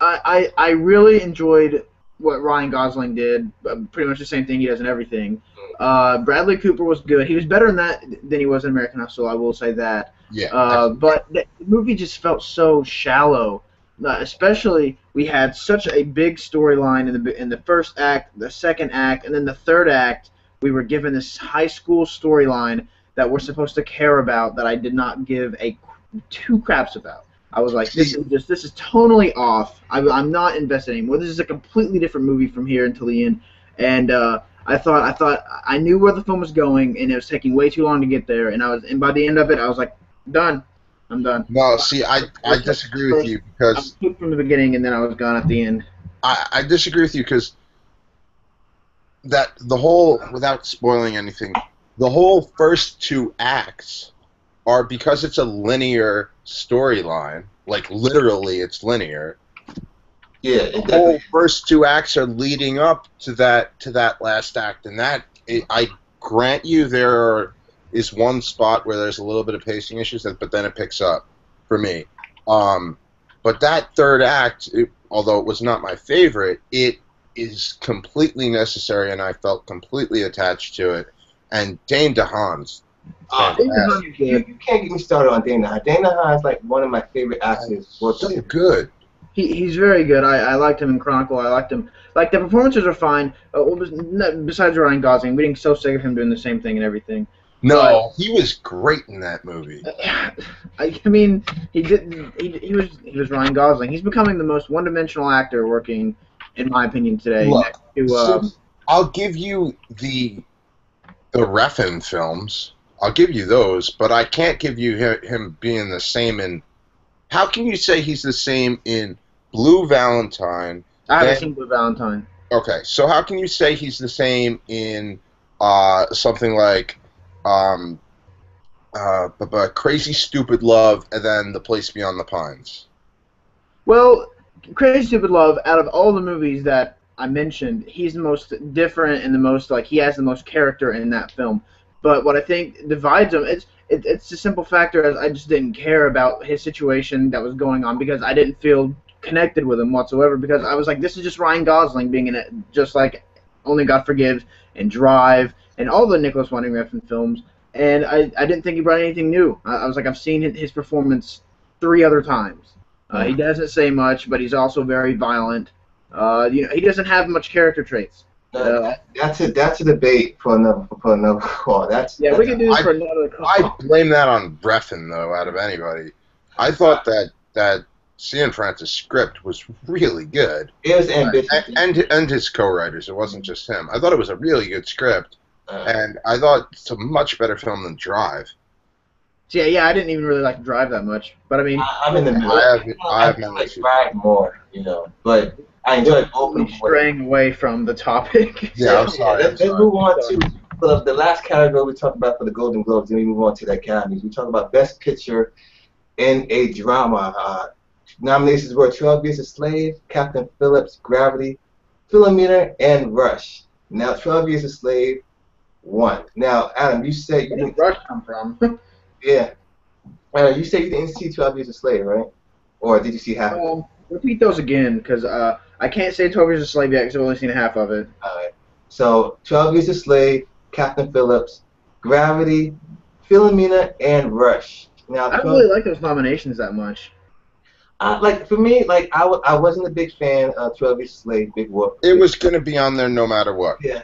I really enjoyed what Ryan Gosling did. Pretty much the same thing he does in everything. Bradley Cooper was good. He was better in that than he was in American Hustle. I will say that. Yeah. But the movie just felt so shallow. Especially, we had such a big storyline in the first act, the second act, and then the third act. We were given this high school storyline that we're supposed to care about that I did not give a two craps about. I was like, this is tonally off. I'm not invested anymore. This is a completely different movie from here until the end. And I thought I knew where the film was going, and it was taking way too long to get there. And by the end of it, I was like, done. I'm done. No, see, I disagree with you I because was hooked from the beginning, and then I was gone at the end. I disagree with you because that the whole, without spoiling anything, the whole first two acts are, because it's a linear storyline, like literally it's linear. Yeah, The whole first two acts are leading up to that last act, and I grant you is one spot where there's a little bit of pacing issues, but then it picks up for me. But that third act, although it was not my favorite, it is completely necessary, and I felt completely attached to it. And Dane DeHaan's fantastic. you can't get me started on Dana Hahn. Dana Hahn is like one of my favorite actors. So good. He's very good. I liked him in Chronicle. I liked him. Like, the performances are fine. Besides Ryan Gosling, we're getting so sick of him doing the same thing and everything. No, he was great in that movie. I mean, he was Ryan Gosling. He's becoming the most one-dimensional actor working, in my opinion, today. Look, next to, I'll give you the Refn films. I'll give you those, but I can't give you him being the same in. How can you say he's the same in Blue Valentine? I haven't seen Blue Valentine. Okay, so how can you say he's the same in something like Crazy Stupid Love and then The Place Beyond the Pines? Well, Crazy Stupid Love, out of all the movies that I mentioned, he's the most different and the most, like, he has the most character in that film. But what I think divides him, it's a simple factor as I just didn't care about his situation that was going on because I didn't feel connected with him whatsoever because I was like, this is just Ryan Gosling being in it, just like Only God Forgives and Drive and all the Nicholas Winding Refn films. And I didn't think he brought anything new. I was like, I've seen his performance 3 other times. He doesn't say much, but he's also very violent. He doesn't have much character traits. That's a debate for another call. We can do this for another call. I blame that on Refn, though, out of anybody. I thought that Cianfrance's script was really good. It was ambitious. And his co-writers. It wasn't just him. I thought it was a really good script. And I thought it's a much better film than Drive. Yeah, I didn't even really like Drive that much. But I mean, I'm in the middle. I like Drive more, but I enjoyed both of them. Straying away from the topic. Yeah, I'm sorry. Let's move on to the last category we talked about for the Golden Globes. Then we move on to the Academies. We talk about Best Picture in a Drama. Nominations were 12 Years a Slave, Captain Phillips, Gravity, Philomena, and Rush. Now, 12 Years a Slave won. Now, Adam, you said Where did Rush come from? Yeah. You said you didn't see 12 Years a Slave, right? Or did you see half of it? Repeat those again, because I can't say 12 Years a Slave yet, because I've only seen half of it. Alright. So, 12 Years a Slave, Captain Phillips, Gravity, Philomena, and Rush. Now, I don't really like those nominations that much. For me, I wasn't a big fan of 12 Years a Slave, Big Whoop. It was going to be on there no matter what. Yeah.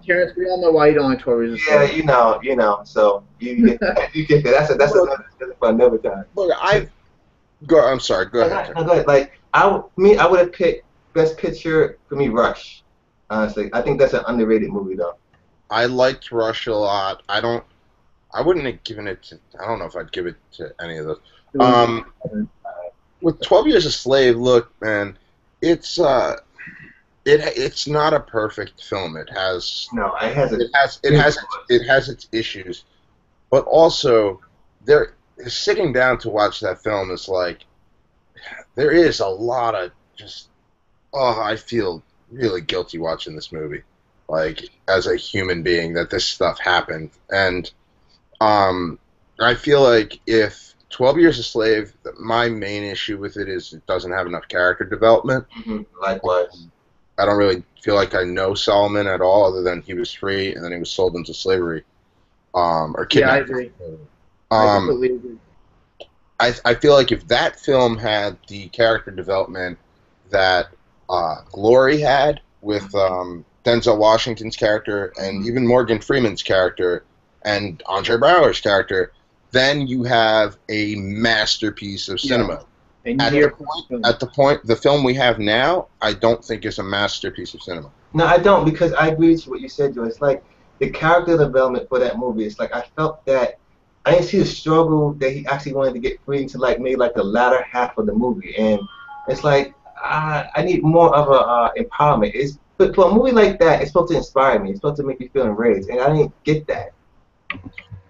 Terrence, we all know why you don't like 12 Years a Slave. Yeah, so you get that. That's for another time. Look, I'm sorry. Go ahead. No, go ahead. I would have picked Best Picture for me, Rush. Honestly, I think that's an underrated movie, though. I liked Rush a lot. I wouldn't have given it to. I don't know if I'd give it to any of those. With 12 Years a Slave, look, man, it's not a perfect film. It has its issues, but also sitting down to watch that film is like there is a lot of I feel really guilty watching this movie, like as a human being that this stuff happened, and I feel like if 12 Years a Slave, my main issue with it is it doesn't have enough character development. Mm-hmm. Likewise. I don't really feel like I know Solomon at all, other than he was free and then he was sold into slavery, or kidnapped. Yeah, I agree. I Um, completely agree. I feel like if that film had the character development that Glory had with Denzel Washington's character and even Morgan Freeman's character and Andre Braugher's character, then you have a masterpiece of cinema. And At you're the point, the film we have now, I don't think is a masterpiece of cinema. No, I don't, because I agree with what you said, Joe. It's like the character development for that movie. It's like I felt that I didn't see the struggle that he actually wanted to get free into like maybe like the latter half of the movie, and it's like I need more of a empowerment. But for a movie like that, it's supposed to inspire me. It's supposed to make me feel enraged, and I didn't get that.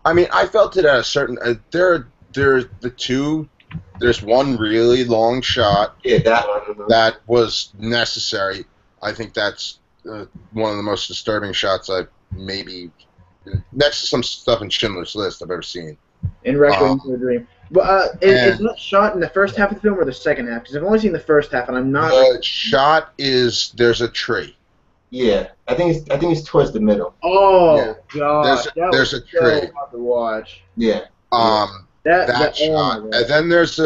I mean, I felt it at a certain. There's the two. There's one really long shot Yeah, that one. that was necessary. I think that's one of the most disturbing shots I've maybe, next to some stuff in Schindler's List, I've ever seen. in Requiem for a Dream. But is that shot in the first half of the film or the second half? Because I've only seen the first half, and I'm not. The shot is there's a tree. Yeah, I think it's towards the middle. Oh Yeah. God, There's a so tree. hard to watch. Yeah. That Shot, oh my God. and then there's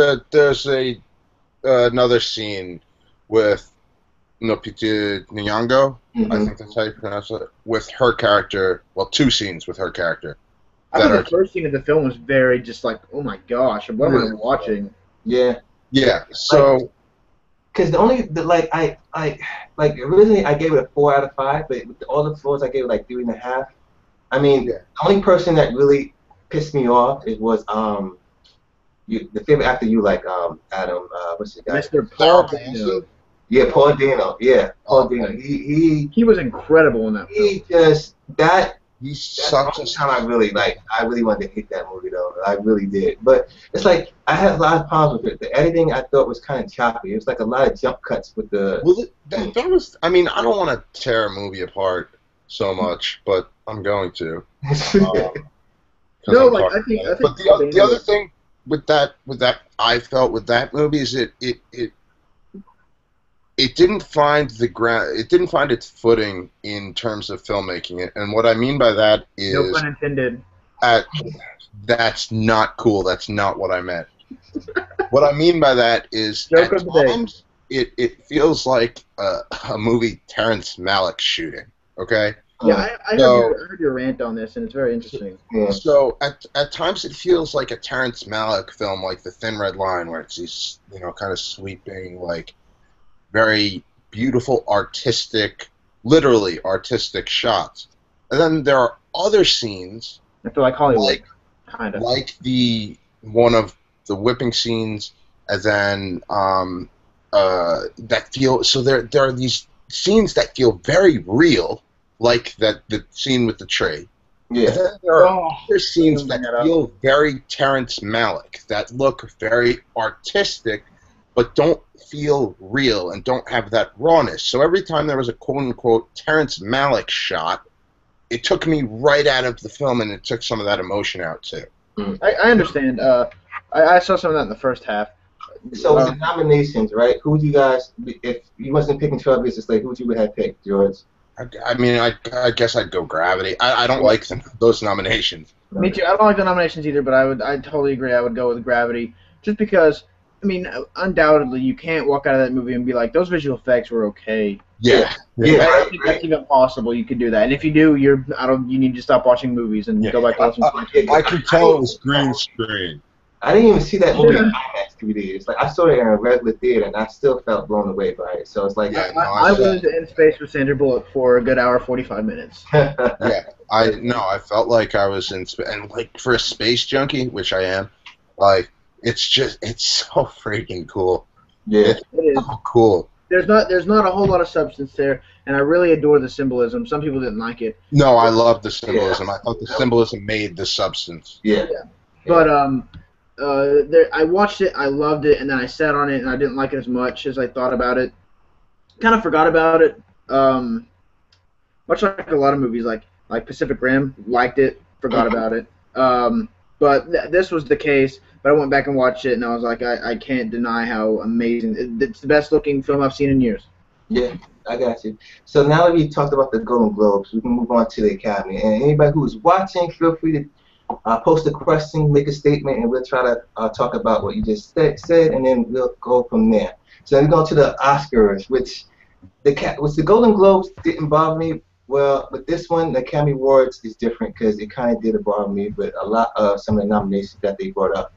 another scene with Lupita Nyong'o. I think that's how you pronounce it. With her character, well, two scenes with her character. I thought the first scene of the film was very just like, oh my gosh, what am I watching? Yeah. Yeah. So. Because originally I gave it a 4 out of 5, but with all the floors I gave it like 3.5. I mean, the only person that really pissed me off was the favorite actor you like, Adam, what's the guy? Mr. Paul Dano. Yeah, Paul Dano. Yeah, Paul Dano. He was incredible in that film. He's such a time I really wanted to hate that movie though. I really did. But it's like I had a lot of problems with it. The editing I thought was kind of choppy. It was like a lot of jump cuts with the. Well, that was. I mean, I don't want to tear a movie apart so much, but I'm going to. No, like I think. But the other thing with that I felt with that movie is it didn't find the ground. It didn't find its footing in terms of filmmaking. And what I mean by that is, no pun intended. That's not cool. That's not what I meant. What I mean by that is, at times it feels like a movie Terrence Malick shooting. Okay. Yeah, I heard your rant on this, and it's very interesting. Yeah. So at times it feels like a Terrence Malick film, like The Thin Red Line, where it's these kind of sweeping, like very beautiful, literally artistic shots. And then there are other scenes. I feel like Hollywood, kind of like one of the whipping scenes, and then that feel. So there are these scenes that feel very real. Like the scene with the tree. Yeah. And then there are other scenes that feel very Terrence Malick, that look very artistic, but don't feel real and don't have that rawness. So every time there was a quote-unquote Terrence Malick shot, it took me right out of the film, and it took some of that emotion out, too. I understand. I saw some of that in the first half. So with the nominations, right, who would you guys, if you wasn't picking 12 Years a Slave, who would you have picked, George? I mean, I guess I'd go Gravity. I don't like those nominations. Me too. I don't like the nominations either, but I totally agree. I would go with Gravity, just because. I mean, undoubtedly, you can't walk out of that movie and be like, those visual effects were okay. Yeah. I think that's even possible. You could do that, and if you do, you need to stop watching movies and go back to watching. I could tell it was green screen. I didn't even see that movie in IMAX 3D. It's like I saw it in a regular theater, and I still felt blown away by it. So it's like I was in space with Sandra Bullock for a good hour, 45 minutes. I felt like I was in space, and like for a space junkie, which I am, like it's so freaking cool. Yeah, it is so cool. There's not a whole lot of substance there, and I really adore the symbolism. Some people didn't like it. No, I love the symbolism. I thought the symbolism made the substance. Yeah. But I watched it, I loved it, and then I sat on it, and I didn't like it as much as I thought about it. Kind of forgot about it. Much like a lot of movies, like Pacific Rim, liked it, forgot about it. But this was the case. But I went back and watched it, and I was like, I can't deny how amazing. It's the best-looking film I've seen in years. Yeah, I got you. So now that we talked about the Golden Globes, we can move on to the Academy. And anybody who's watching, feel free to post a question, make a statement, and we'll try to talk about what you just said, and then we'll go from there. So then we go to the Oscars, which the Golden Globes didn't bother me. Well, with this one, the Academy Awards is different because it kind of did bother me with a lot of some of the nominations that they brought up.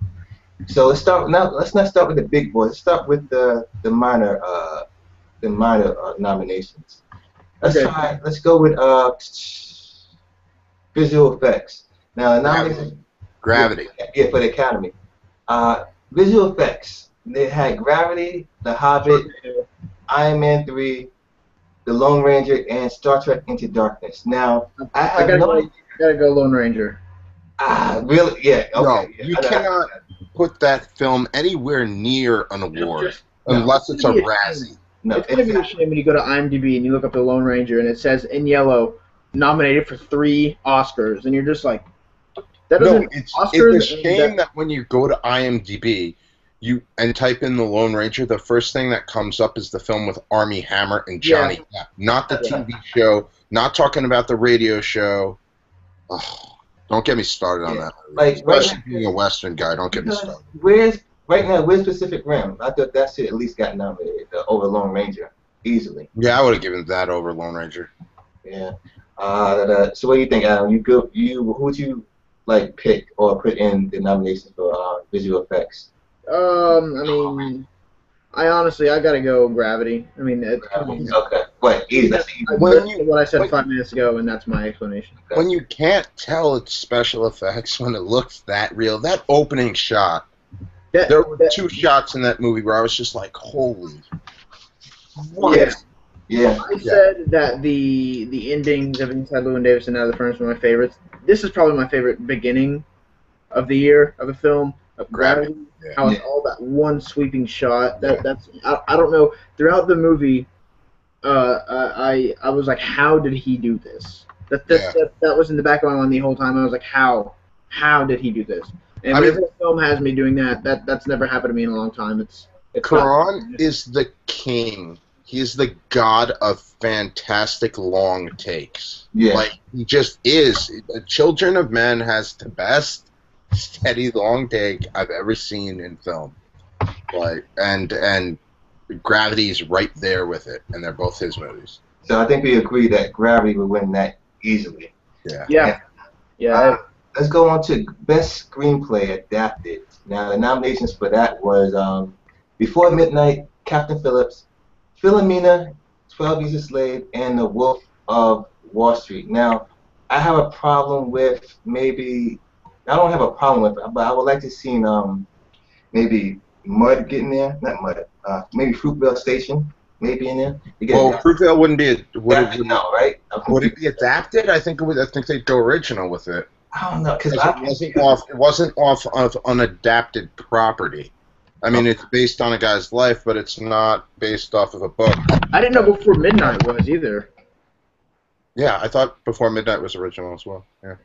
So let's start now. Let's not start with the big boys. Let's start with the minor nominations. Let's go with visual effects. Now, the nominations. Gravity. Yeah, for the Academy. Visual effects. They had Gravity, The Hobbit, Iron Man 3, The Lone Ranger, and Star Trek Into Darkness. Now, I gotta go Lone Ranger. Really? Yeah. Okay. No, you cannot put that film anywhere near an award unless it's a Razzie. No, it's gonna be a shame when you go to IMDb and you look up The Lone Ranger and it says in yellow, nominated for 3 Oscars, and you're just like, that doesn't. No, it's a shame that when you go to IMDb, and type in The Lone Ranger, the first thing that comes up is the film with Armie Hammer and Johnny Depp, not the TV show, not talking about the radio show. Oh, don't get me started on that. Like, especially being a Western guy, don't get me started. Where's Pacific Rim? I thought that shit at least got nominated over Lone Ranger easily. Yeah, I would have given that over Lone Ranger. Yeah. So what do you think, Adam? Who would you like pick or put in the nominations for visual effects? I mean, I gotta go Gravity. I mean, okay. Wait, easy. That's easy. What I said 5 minutes ago, and that's my explanation. Okay. When you can't tell it's special effects when it looks that real, that opening shot. There were 2 shots in that movie where I was just like, holy. What? Yeah. I said that the endings of Inside Llewyn Davis and Out of the Furnace were my favorites. This is probably my favorite beginning of the year of a film. Of Gravity, how it's all that one sweeping shot. That's I don't know. Throughout the movie, I was like, how did he do this? That was in the back of my mind the whole time. I was like, how did he do this? And whenever a film has me doing that's never happened to me in a long time. It's Karan is the king. He is the god of fantastic long takes. Yeah. Like, he just is. Children of Men has the best steady long take I've ever seen in film. Like, and Gravity is right there with it, and they're both his movies. So I think we agree that Gravity would win that easily. Yeah. Let's go on to Best Screenplay Adapted. Now, the nominations for that was Before Midnight, Captain Phillips, Philomena, 12 Years a Slave, and The Wolf of Wall Street. Now, I have a problem with I don't have a problem with it, but I would like to see maybe Mud get in there. Not Mud. Maybe Fruitvale Station maybe in there. Fruitvale wouldn't be. No, right? Would it be adapted? I think they'd go original with it. I don't know because it wasn't off of unadapted property. I mean, it's based on a guy's life, but it's not based off of a book. I didn't know Before Midnight was either. Yeah, I thought Before Midnight was original as well. Yeah.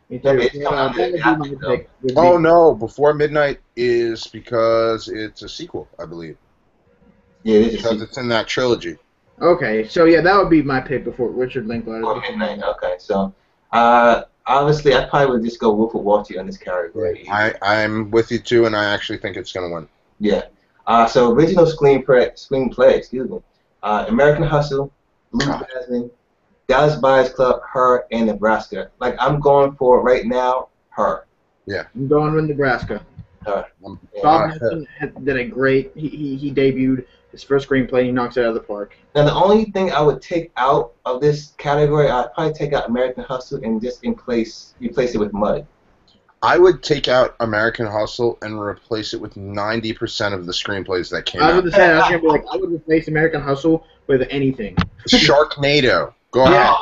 Oh no, Before Midnight is because it's a sequel, I believe. Yeah, it is because it's in that trilogy. Okay, so yeah, that would be my pick before Richard Linklater. Before Midnight. Okay, so obviously I probably would just go Wolf of Wall Street on this category. I'm with you too, and I actually think it's going to win. Yeah. So original screenplay, excuse me. American Hustle, Blue Jasmine, Dallas Buyers Club, Her, and Nebraska. Like, I'm going for right now, Her. Yeah. I'm going with Nebraska. Her. Bob Henson did a great. He debuted his first screenplay. He knocks it out of the park. Now, the only thing I would take out of this category, I'd probably take out American Hustle and just replace it with Mud. I would take out American Hustle and replace it with 90% of the screenplays that came out. I was going to be like, I would replace American Hustle with anything. Sharknado. Go ahead.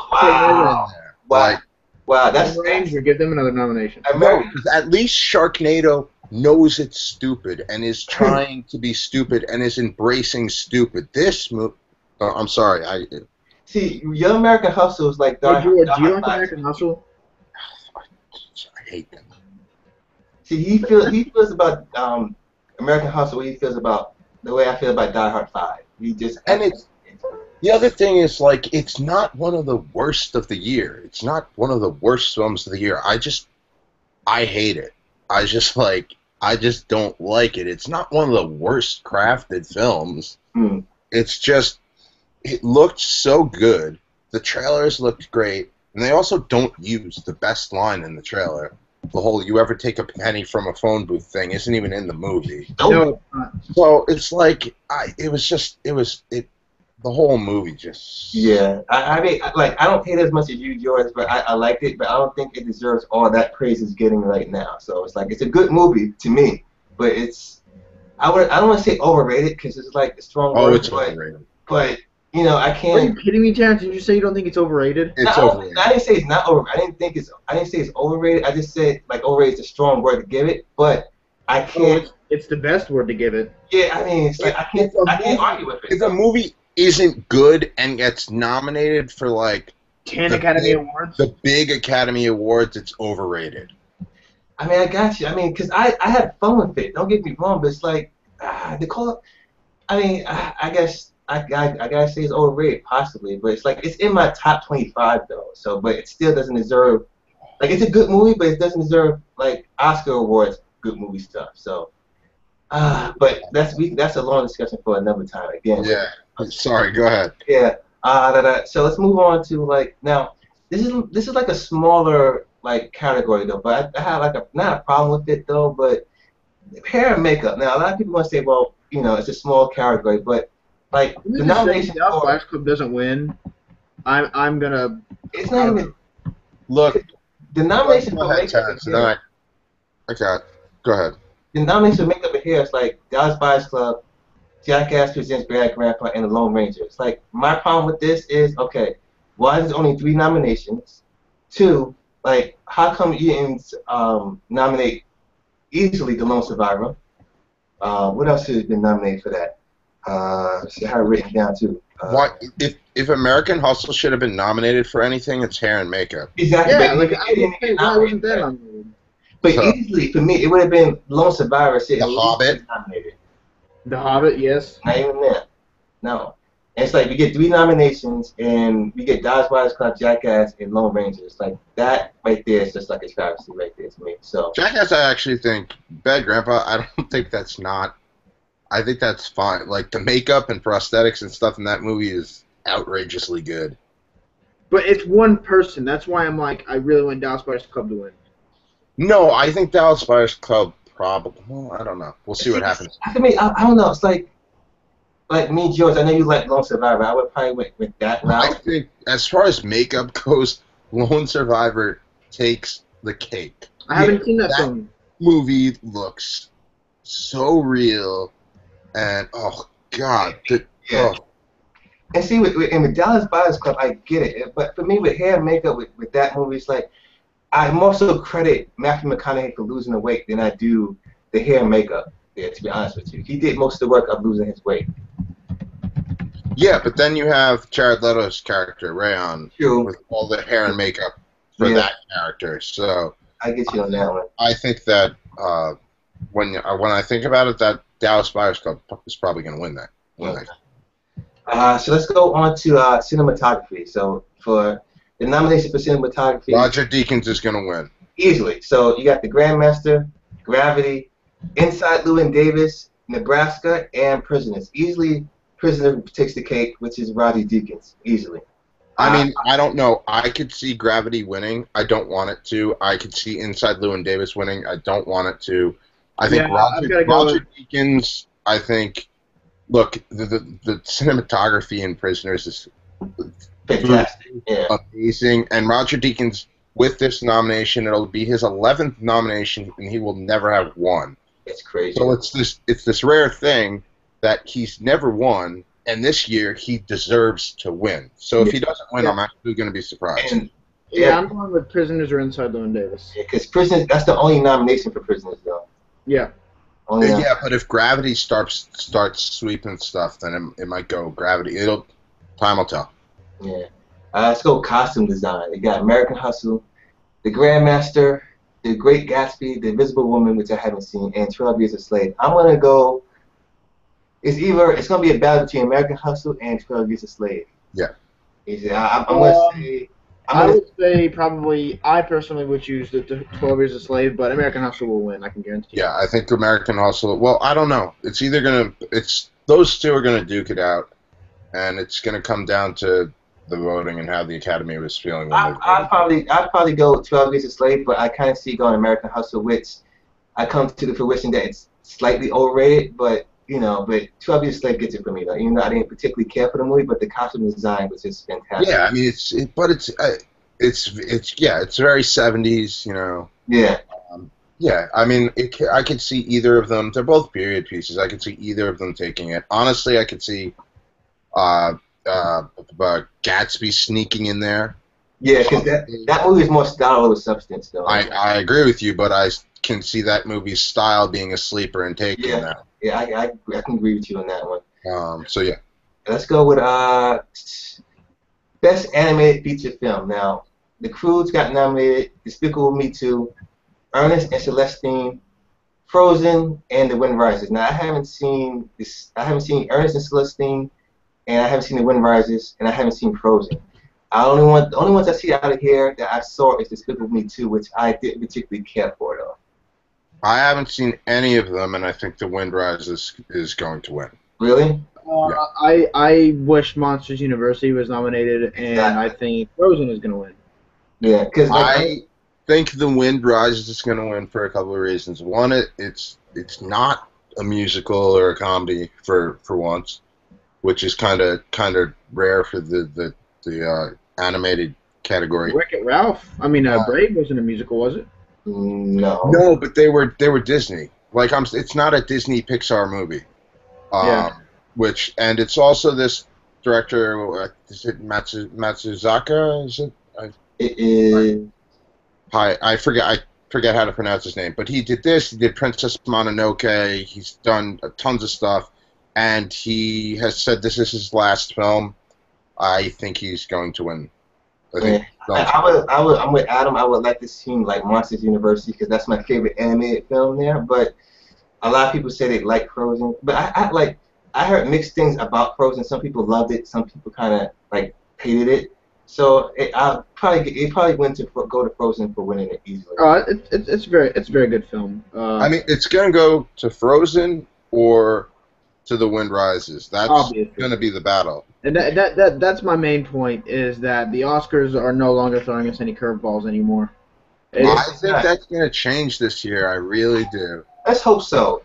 Wow, that's Ranger. Give them another nomination. No, because at least Sharknado knows it's stupid and is trying to be stupid and is embracing stupid. This movie, I'm sorry, see, your American Hustle is like. Hey, George, do you like American Hustle? I hate them. See, he feels about American Hustle what he feels about the way I feel about Die Hard 5. The other thing is, like, it's not one of the worst of the year. It's not one of the worst films of the year. I hate it. I just don't like it. It's not one of the worst crafted films. Mm. It's just, it looked so good. The trailers looked great, and they also don't use the best line in the trailer. The whole "you ever take a penny from a phone booth" thing isn't even in the movie. No, So it's like, the whole movie just. Yeah, I mean, like, I don't hate it as much as you, George, but I liked it, but I don't think it deserves all that praise it's getting right now. So it's like, it's a good movie to me, but I don't want to say overrated because it's like a strong Oh, word, it's overrated. but you know, I are you can't. kidding me, Terrence? Did you say you don't think it's overrated? It's No, overrated. I didn't say it's not over. I didn't say it's overrated. I just said like overrated is a strong word to give it, but I Oh, can't. it's the best word to give it. Yeah, I mean, it's like I can't argue with it. If a movie isn't good and gets nominated for like 10 The Academy big- Awards. the big Academy Awards, it's overrated. I mean, I got you. I mean, because I had fun with it. Don't get me wrong, but it's like the call. I mean, I guess I gotta say it's overrated, possibly, but it's like it's in my top 25 though. So, but it still doesn't deserve. Like, it's a good movie, but it doesn't deserve like Oscar awards good movie stuff. So, but that's a long discussion for another time. Again. Yeah. Sorry, go ahead. Yeah. So let's move on to like now. This is like a smaller like category though, but I have like not a problem with it though. But hair and makeup. Now a lot of people want to say, well, you know, it's a small category, but like the nomination Dallas for Buyers Club doesn't win. I'm gonna. it's not even Look, the nomination go for ahead, makeup. Terrence, And and hair, then go ahead. the nomination for makeup and hair is like Dallas Buyers Club, Jackass Presents Bad Grandpa, and The Lone Ranger. It's like my problem with this is okay. Why is there only 3 nominations? 2, like how come you didn't nominate easily The Lone Survivor? What else has been nominated for that? Let's see, I have it written down too. Why, if American Hustle should have been nominated for anything, it's hair and makeup. Exactly. Yeah, but like it I didn't would get say, why wasn't nominated. that nominated? But So- easily for me, it would have been Lone Survivor. The Hobbit. Nominated. The Hobbit, yes. Not even that. No. And it's like we get 3 nominations, and we get Dallas Buyers Club, Jackass, and Lone Ranger. It's like that right there is just like a travesty right there to me. So Jackass, I actually think Bad Grandpa. I don't think that's not. I think that's fine. Like the makeup and prosthetics and stuff in that movie is outrageously good. But it's one person. That's why I'm like, I really want Dallas Buyers Club to win. No, I think Dallas Buyers Club probably. Well, I don't know. We'll see what happens. I mean, I don't know. It's like me, George. I know you like Lone Survivor. I would probably went with that I route. think as far as makeup goes, Lone Survivor takes the cake. I haven't seen that that- film. Movie looks so real, and oh god, Yeah. And see, with Dallas Buyers Club, I get it. But for me, with hair and makeup, with that movie, it's like I more so credit Matthew McConaughey for losing the weight than I do the hair and makeup. Yeah, to be honest with you, he did most of the work of losing his weight. yeah. But then you have Jared Leto's character Rayon True, with all the hair and makeup for Yeah. that character. So I get you on that one. I think that when I think about it, that Dallas Buyers Club is probably going to win that. So let's go on to cinematography. So for the nomination for cinematography, Roger Deakins is going to win. easily. So you got The Grandmaster, Gravity, Inside Llewyn Davis, Nebraska, and Prisoners. Easily, Prisoner takes the cake, which is Roger Deakins. Easily. I mean, I don't know. I could see Gravity winning. I don't want it to. I could see Inside Llewyn Davis winning. I don't want it to. I think Yeah, I've gotta go Roger Deakins, I think, look, the cinematography in Prisoners is Fantastic. Yeah. amazing. And Roger Deakins, with this nomination, it'll be his 11th nomination, and he will never have won. It's crazy. So it's this rare thing that he's never won, and this year he deserves to win. So if he doesn't win, I'm actually going to be surprised. And, Yeah, I'm going with Prisoners or Inside Llewyn Davis. because Prisoners, that's the only nomination for Prisoners, though. Yeah. Only Yeah, but if Gravity starts sweeping stuff, then it might go Gravity. Time will tell. Yeah. Let's go costume design. They got American Hustle, The Grandmaster, The Great Gatsby, The Invisible Woman, which I haven't seen, and 12 Years a Slave. I'm gonna go. It's gonna be a battle between American Hustle and 12 Years a Slave. Yeah. I'm gonna say I would say probably I personally would choose the 12 Years a Slave, but American Hustle will win. I can guarantee Yeah, I think American Hustle. Well, I don't know. It's either gonna. It's those two are gonna duke it out, and it's gonna come down to the voting and how the Academy was feeling when they voted. I'd probably go with 12 Years a Slave, but I kind of see going American Hustle, which I come to the fruition that it's slightly overrated, but but 12 Years a Slave gets it for me though. Even though I didn't particularly care for the movie, but the costume design was just fantastic. Yeah, I mean it's very 70s, Yeah. Yeah, I mean, I could see either of them. They're both period pieces. I could see either of them taking it. Honestly, I could see uh, Gatsby sneaking in there. Yeah, because that movie is more style over substance, though. I agree with you, but I can see that movie's style being a sleeper and taking that. Yeah, I can agree with you on that one. So yeah. Let's go with best animated feature film. Now, The Croods got nominated. Despicable Me 2, Ernest and Celestine, Frozen, and The Wind Rises. Now, I haven't seen Ernest and Celestine, and I haven't seen The Wind Rises, and I haven't seen Frozen. The only ones I see out of here that I saw is Despicable Me 2, which I didn't particularly care for, though. I haven't seen any of them, and I think The Wind Rises is going to win. Really? Yeah. I wish Monsters University was nominated, and I think Frozen is going to win. Yeah, because I think The Wind Rises is going to win for a couple of reasons. One, it's not a musical or a comedy for once, which is kind of rare for the animated category. Wreck-It Ralph. I mean, Brave wasn't a musical, was it? No. No, but they were Disney. Like it's not a Disney Pixar movie. And it's also this director. Is it Matsuzaka? Is it? It is. I forget how to pronounce his name, but he did this. He did Princess Mononoke. He's done tons of stuff, and he has said this is his last film. I think he's going to win. I'm with Adam. I would like to see like Monsters University because that's my favorite animated film there. But a lot of people say they like Frozen, but I heard mixed things about Frozen. Some people loved it. Some people kind of like hated it. So it probably went to go to Frozen for winning it easily. It's a very good film. I mean, it's gonna go to Frozen or to The Wind Rises. That's going to be the battle. And that's my main point, is that the Oscars are no longer throwing us any curveballs anymore. I think that's going to change this year. I really do. Let's hope so.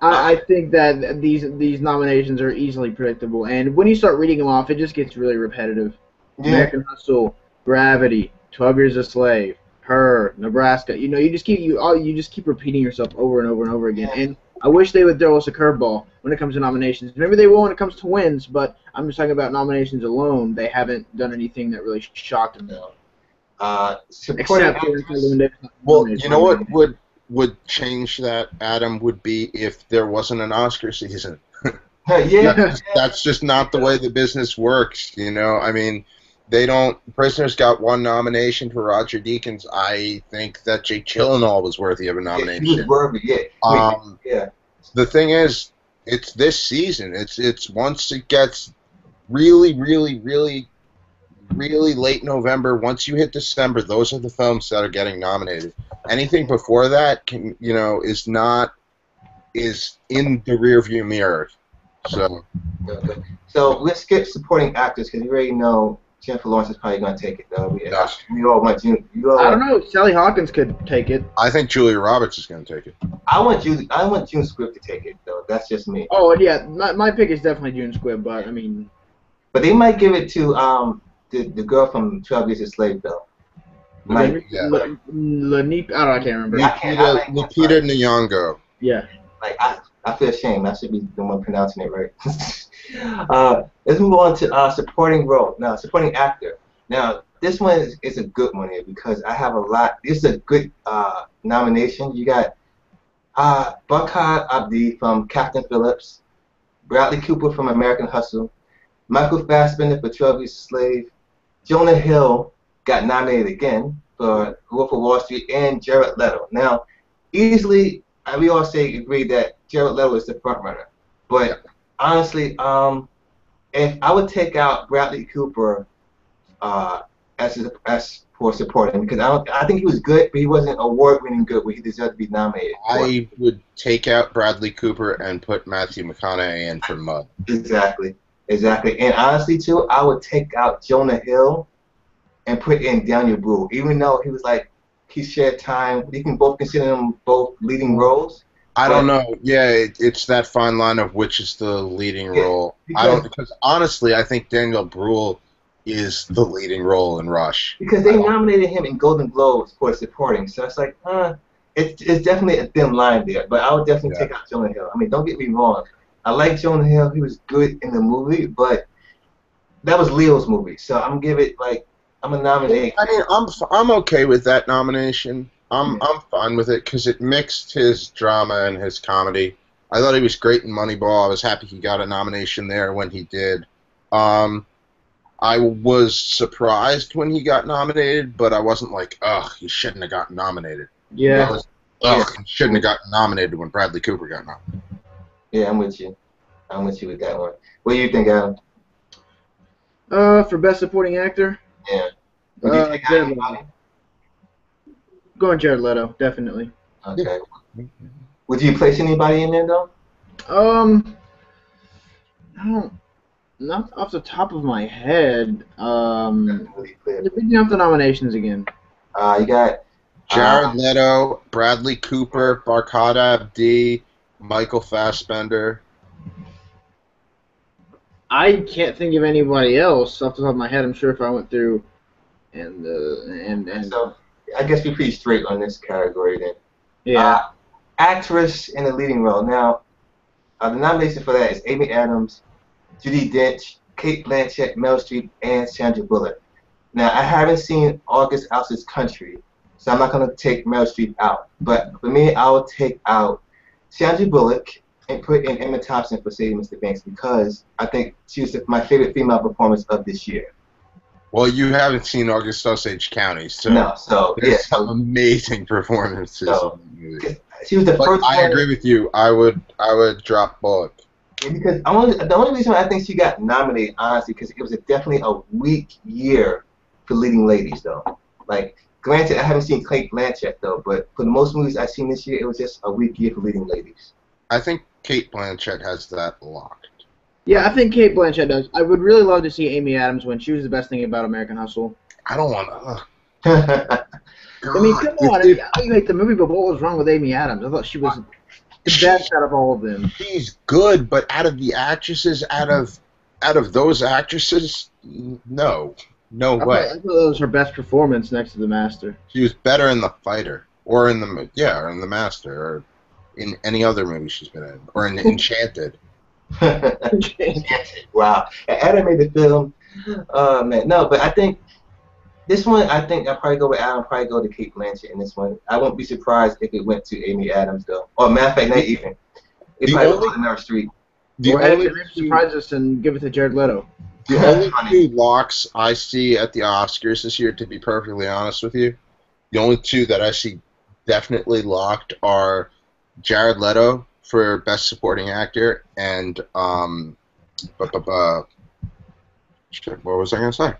I think that these nominations are easily predictable, and when you start reading them off, it just gets really repetitive. Yeah. American Hustle, Gravity, 12 Years a Slave, Her, Nebraska. You just keep repeating yourself over and over and over again. And I wish they would throw us a curveball when it comes to nominations. Maybe they will when it comes to wins, but I'm just talking about nominations alone. They haven't done anything that really shocked me. Except well, you know what would change that, Adam, would be if there wasn't an Oscar season. That's just not the way the business works. I mean, they don't. Prisoners got one nomination for Roger Deakins. I think that Jake Gyllenhaal was worthy of a nomination. He was worthy, yeah. The thing is, it's this season. It's once it gets really, really, really, really late November. Once you hit December, those are the films that are getting nominated. Anything before that is in the rearview mirror. So let's skip supporting actors because you already know Jennifer Lawrence is probably going to take it, though. We all want you. I don't know. Sally Hawkins could take it. I think Julia Roberts is going to take it. I want June Squibb to take it, though. That's just me. Oh yeah, my pick is definitely June Squibb, but I mean. But they might give it to the girl from 12 Years a Slave, though. I can't remember. Lupita Nyong'o. Yeah. I feel ashamed. I should be the one pronouncing it right. Let's move on to supporting role. Now, supporting actor. Now, this one is a good one here because I have a lot. This is a good nomination. You got Barkhad Abdi from Captain Phillips, Bradley Cooper from American Hustle, Michael Fassbender for 12 Years a Slave, Jonah Hill got nominated again for Wolf of Wall Street, and Jared Leto. Now, easily, we all agree that Jared Leto is the front runner. But honestly, if I would take out Bradley Cooper as for supporting because I think he was good, but he wasn't award-winning good where he deserved to be nominated for. I would take out Bradley Cooper and put Matthew McConaughey in for Mud. Exactly. And honestly, too, I would take out Jonah Hill and put in Daniel Bruhl, even though he was like he shared time. We can both consider them both leading roles. I don't know. Yeah, it's that fine line of which is the leading role. Because honestly, I think Daniel Bruhl is the leading role in Rush. Because they nominated him in Golden Globes for supporting, so it's like, it's definitely a thin line there. But I would definitely take out Jonah Hill. I mean, don't get me wrong. I like Jonah Hill. He was good in the movie, but that was Leo's movie, so I'm gonna give it like I'm gonna nominate. I mean, I'm okay with that nomination. I'm fine with it because it mixed his drama and his comedy. I thought he was great in Moneyball. I was happy he got a nomination there when he did. I was surprised when he got nominated, but I wasn't like, ugh, he shouldn't have gotten nominated. Yeah. He shouldn't have gotten nominated when Bradley Cooper got nominated. Yeah, I'm with you. I'm with you with that one. What do you think, Adam? For Best Supporting Actor? Yeah. Would you take out anybody? Going Jared Leto, definitely. Okay. Would you place anybody in there, though? I don't... Not off the top of my head. Reading off the nominations again. You got Jared Leto, Bradley Cooper, Barkhad Abdi, Michael Fassbender. I can't think of anybody else off the top of my head. I'm sure if I went through and so I guess we're pretty straight on this category then. Yeah. Actress in the leading role. Now, the nomination for that is Amy Adams, Judi Dench, Cate Blanchett, Meryl Streep, and Sandra Bullock. Now, I haven't seen August Alston's Country, so I'm not going to take Meryl Streep out. But for me, I will take out Sandra Bullock and put in Emma Thompson for Saving Mr. Banks because I think she was my favorite female performance of this year. Well, you haven't seen August Osage County, so there's some amazing performances in the movie. She was the first. I agree with you. I would drop Bullock. Because the only reason I think she got nominated, honestly, because it was definitely a weak year for leading ladies, though. Like, granted, I haven't seen Cate Blanchett, though, but for the most movies I've seen this year, it was just a weak year for leading ladies. I think Cate Blanchett has that locked. Yeah, I think Cate Blanchett does. I would really love to see Amy Adams win. She was the best thing about American Hustle. I don't want to. I mean, come on. I know you hate the movie, but what was wrong with Amy Adams? I thought she was the best out of all of them. She's good, but out of the actresses, out of those actresses, no way. I thought that was her best performance next to The Master. She was better in The Fighter, or in The Master, or in any other movie she's been in, or in Enchanted. Wow, an animated film. Man, no, but I think this one. I think I'll probably go with Adam. Probably go to Cate Blanchett in this one. I won't be surprised if it went to Amy Adams though. Or matter of fact, not even. It probably went to Meryl Streep. Or actually surprise us and give it to Jared Leto. The only two locks I see at the Oscars this year, to be perfectly honest with you, the only two that I see definitely locked are Jared Leto for Best Supporting Actor and what was I going to say?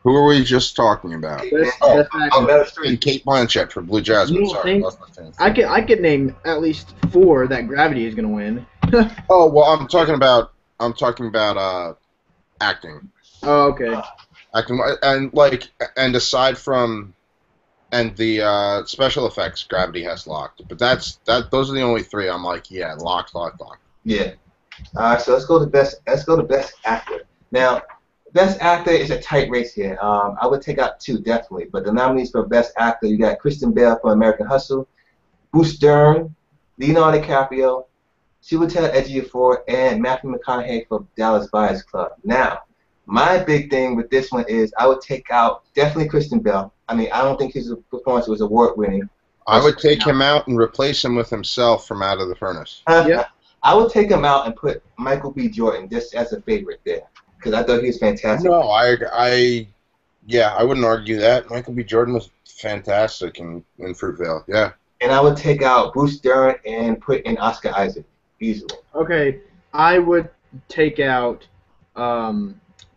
Who were we just talking about? And Cate Blanchett for Blue Jasmine. Sorry, I could name at least 4 that Gravity is going to win. Oh well, I'm talking about acting. Oh, okay. Acting and aside from the special effects, Gravity has locked. But those are the only 3 I'm like, yeah, locked. Yeah. All right, so let's go to best actor. Now, best actor is a tight race here. I would take out 2 definitely, but the nominees for best actor, you got Kristen Bell for American Hustle, Bruce Dern, Leonardo DiCaprio, Chiwetel Ejiofor, and Matthew McConaughey for Dallas Buyers Club. Now, my big thing with this one is I would take out definitely Kristen Bell. I mean, I don't think his performance was award-winning. I would take him out and replace him with himself from Out of the Furnace. Yeah. I would take him out and put Michael B. Jordan just as a favorite there because I thought he was fantastic. No, I wouldn't argue that. Michael B. Jordan was fantastic in Fruitvale. Yeah. And I would take out Bruce Dern and put in Oscar Isaac easily. Okay, I would take out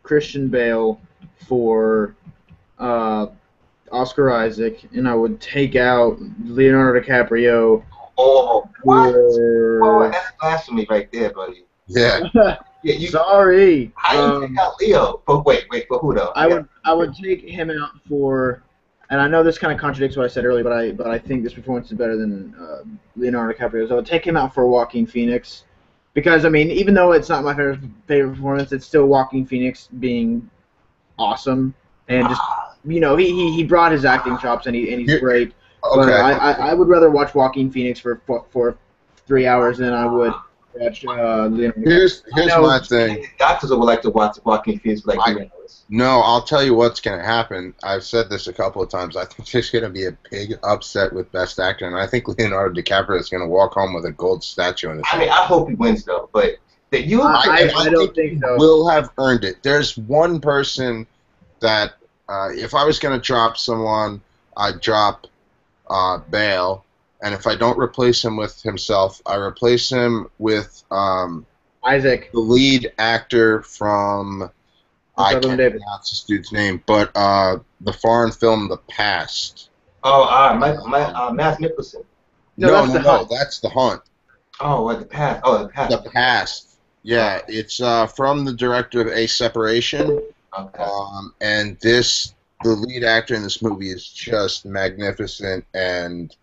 Christian Bale for Oscar Isaac, and I would take out Leonardo DiCaprio Oh, what? Oh, for. that's blasphemy right there, buddy. Yeah. Yeah, you. Sorry. How you take out Leo? But wait, for who though? I would take him out for, and I know this kind of contradicts what I said earlier, but I think this performance is better than Leonardo DiCaprio's. I would take him out for Joaquin Phoenix, because I mean, even though it's not my favorite performance, it's still Joaquin Phoenix being awesome, and just he brought his acting chops, and he's great. But Okay. I would rather watch Joaquin Phoenix for 3 hours than I would watch Leonardo. Here's No. my thing. Doctors would like to watch Joaquin Phoenix for like 3 hours. No, I'll tell you what's going to happen. I've said this a couple of times. I think there's going to be a big upset with Best Actor, and I think Leonardo DiCaprio is going to walk home with a gold statue in his I hand. mean, I hope he wins though, but that you. I don't think so. Will have earned it. There's one person that, if I was going to drop someone, I'd drop Bale, and if I don't replace him with himself, I replace him with Isaac. the lead actor from. I can't pronounce this dude's name, but the foreign film The Past. Oh, Matt Nicholson. No, that's The Hunt. That's The Hunt. Oh, what the past? Oh, the past. The Past. Yeah, it's from the director of A Separation. Okay. And the lead actor in this movie is just magnificent, and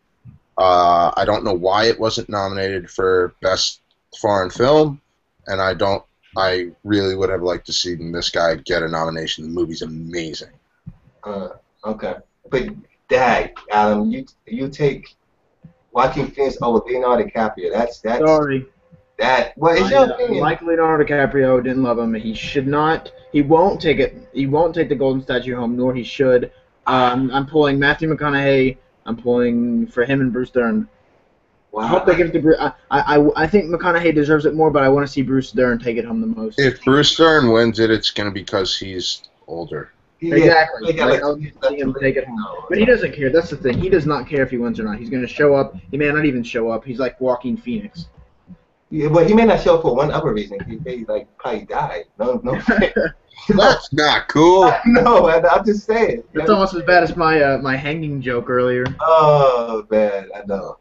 I don't know why it wasn't nominated for Best Foreign Film, and I really would have liked to see this guy get a nomination. The movie's amazing. Okay. But, Dad, Adam, you take Joaquin Phoenix over Leonardo DiCaprio. That's Sorry. What is your opinion? Like Leonardo DiCaprio, didn't love him. He should not. He won't take it. He won't take the golden statue home, nor he should. I'm pulling Matthew McConaughey. I'm pulling for him and Bruce Dern. Wow. I hope they give it to Bruce. I think McConaughey deserves it more, but I want to see Bruce Dern take it home the most. If Bruce Dern wins it, it's going to be because he's older. Exactly. Like, I would see him take it home. But he doesn't care. That's the thing. He does not care if he wins or not. He's going to show up. He may not even show up. He's like Joaquin Phoenix. Yeah, but he may not show up for one other reason. He may probably died. No. That's not cool. No, I'm just saying. That's almost as bad as my hanging joke earlier. Oh man, I know.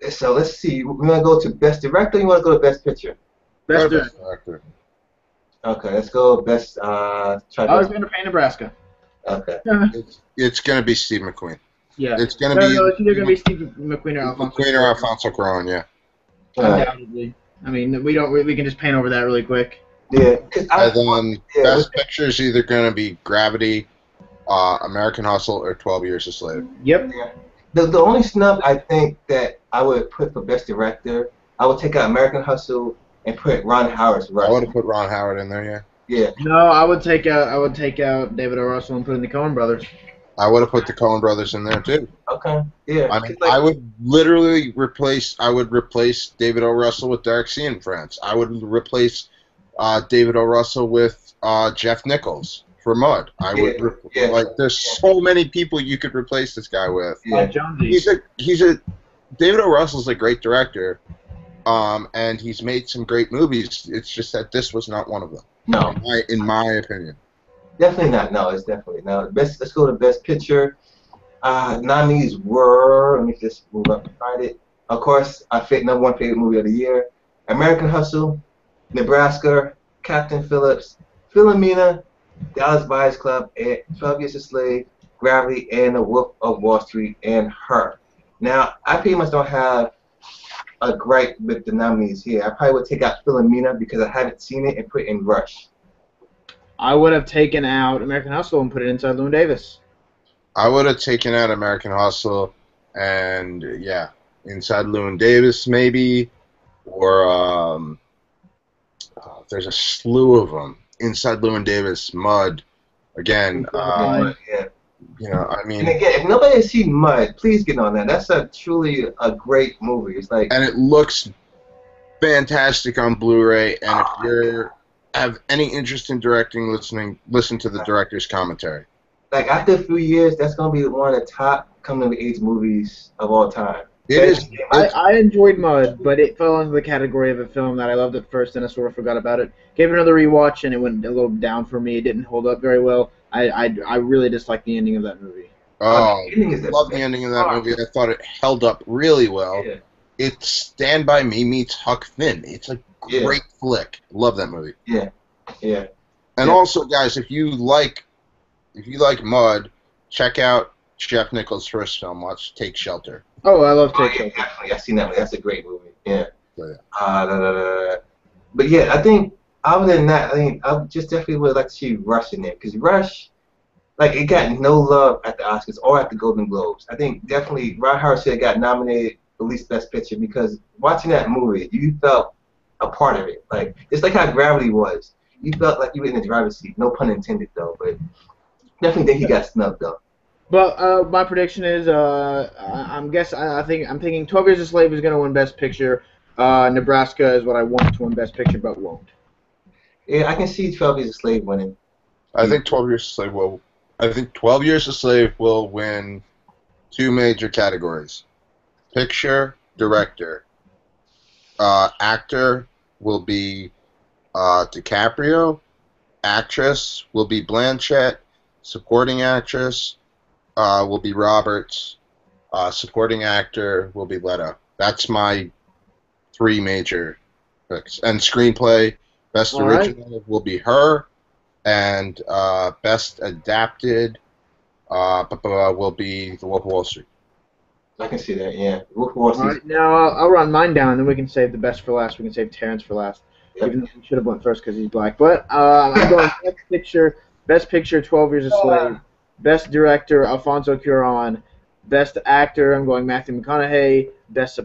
So let's see. We want to go to Best Director. Or you want to go to Best Picture? Best Director. Okay, let's go Best. I was going to pay Nebraska. Okay. It's going to be Steve McQueen. Yeah. It's going to be. No, it's either going to be Steve McQueen or Alfonso. McQueen or Alfonso Cuarón, yeah. Undoubtedly. I mean, we can just paint over that really quick. Yeah. And then Best Picture is either going to be Gravity, American Hustle, or 12 Years a Slave. Yep. Yeah. The only snub I think that I would put for Best Director, I would take out American Hustle and put Ron Howard's Rush. I would have put Ron Howard in there, yeah. Yeah. No, I would take out David O. Russell and put in the Coen Brothers. I would have put the Coen Brothers in there too. Okay. Yeah. I mean, I would literally replace David O. Russell with Derek C. and Friends. I would replace David O. Russell with Jeff Nichols for Mud. I would like. There's so many people you could replace this guy with. Yeah. David O. Russell's a great director, and he's made some great movies. It's just that this was not one of them. No. In my opinion. Definitely not. No, it's definitely not. Let's go to Best Picture. Nominees were. Let me just move up and find it. Of course, our number one favorite movie of the year: American Hustle, Nebraska, Captain Phillips, Philomena, Dallas Buyers Club, and 12 Years a Slave, Gravity, and The Wolf of Wall Street, and Her. Now, I pretty much don't have a gripe with the nominees here. I probably would take out Philomena because I haven't seen it and put in Rush. I would have taken out American Hustle and put it inside Llewyn Davis. I would have taken out American Hustle and, inside Llewyn Davis maybe, or there's a slew of them. Inside Llewyn Davis, Mud, again, I mean... And again, if nobody has seen Mud, please get on that. That's truly a great movie. It's like... And it looks fantastic on Blu-ray, and if you have any interest in directing, listen to the director's commentary. Like, after a few years, that's going to be one of the top coming-of-age movies of all time. It is. I enjoyed Mud, but it fell into the category of a film that I loved at first and I sort of forgot about it. Gave it another rewatch and it went a little down for me. It didn't hold up very well. I really disliked the ending of that movie. Oh, the ending is the love the best ending of that part. movie. I thought it held up really well. Yeah. It's Stand By Me meets Huck Finn. It's a Yeah. great flick. Love that movie. Yeah. And Yeah. also, guys, if you like Mud, check out Jeff Nichols' first film. Watch Take Shelter. Oh, I love Oh, Take yeah, Shelter. definitely. I've seen that one. That's a great movie. Yeah. Yeah. But yeah, I think other than that, I think I just definitely would like to see Rush in there because Rush, like, it got no love at the Oscars or at the Golden Globes. I think definitely Ron Howard should have got nominated at least Best Picture because watching that movie, you felt a part of it. Like, it's like how Gravity was. You felt like you were in the driver's seat. No pun intended, though. But definitely think he got snubbed, though. But my prediction is I think I'm thinking 12 Years a Slave is going to win Best Picture. Nebraska is what I want to win Best Picture, but won't. Yeah, I can see 12 Years a Slave winning. I think 12 Years a Slave will. I think 12 Years a Slave will win 2 major categories: picture, director. Actor will be DiCaprio. Actress will be Blanchett. Supporting actress will be Roberts. Supporting actor will be Leto. That's my 3 major picks. And screenplay, best All right. original will be her, and best adapted will be The Wolf of Wall Street. I can see that, yeah. Wolf of Wall All Street. right, now I'll run mine down, and then we can save the best for last. We can save Terrence for last, Yep. even though he should have went first because he's black. But I'm going Best Picture, 12 Years a Slave. Best Director, Alfonso Cuarón. Best Actor, I'm going Matthew McConaughey. Best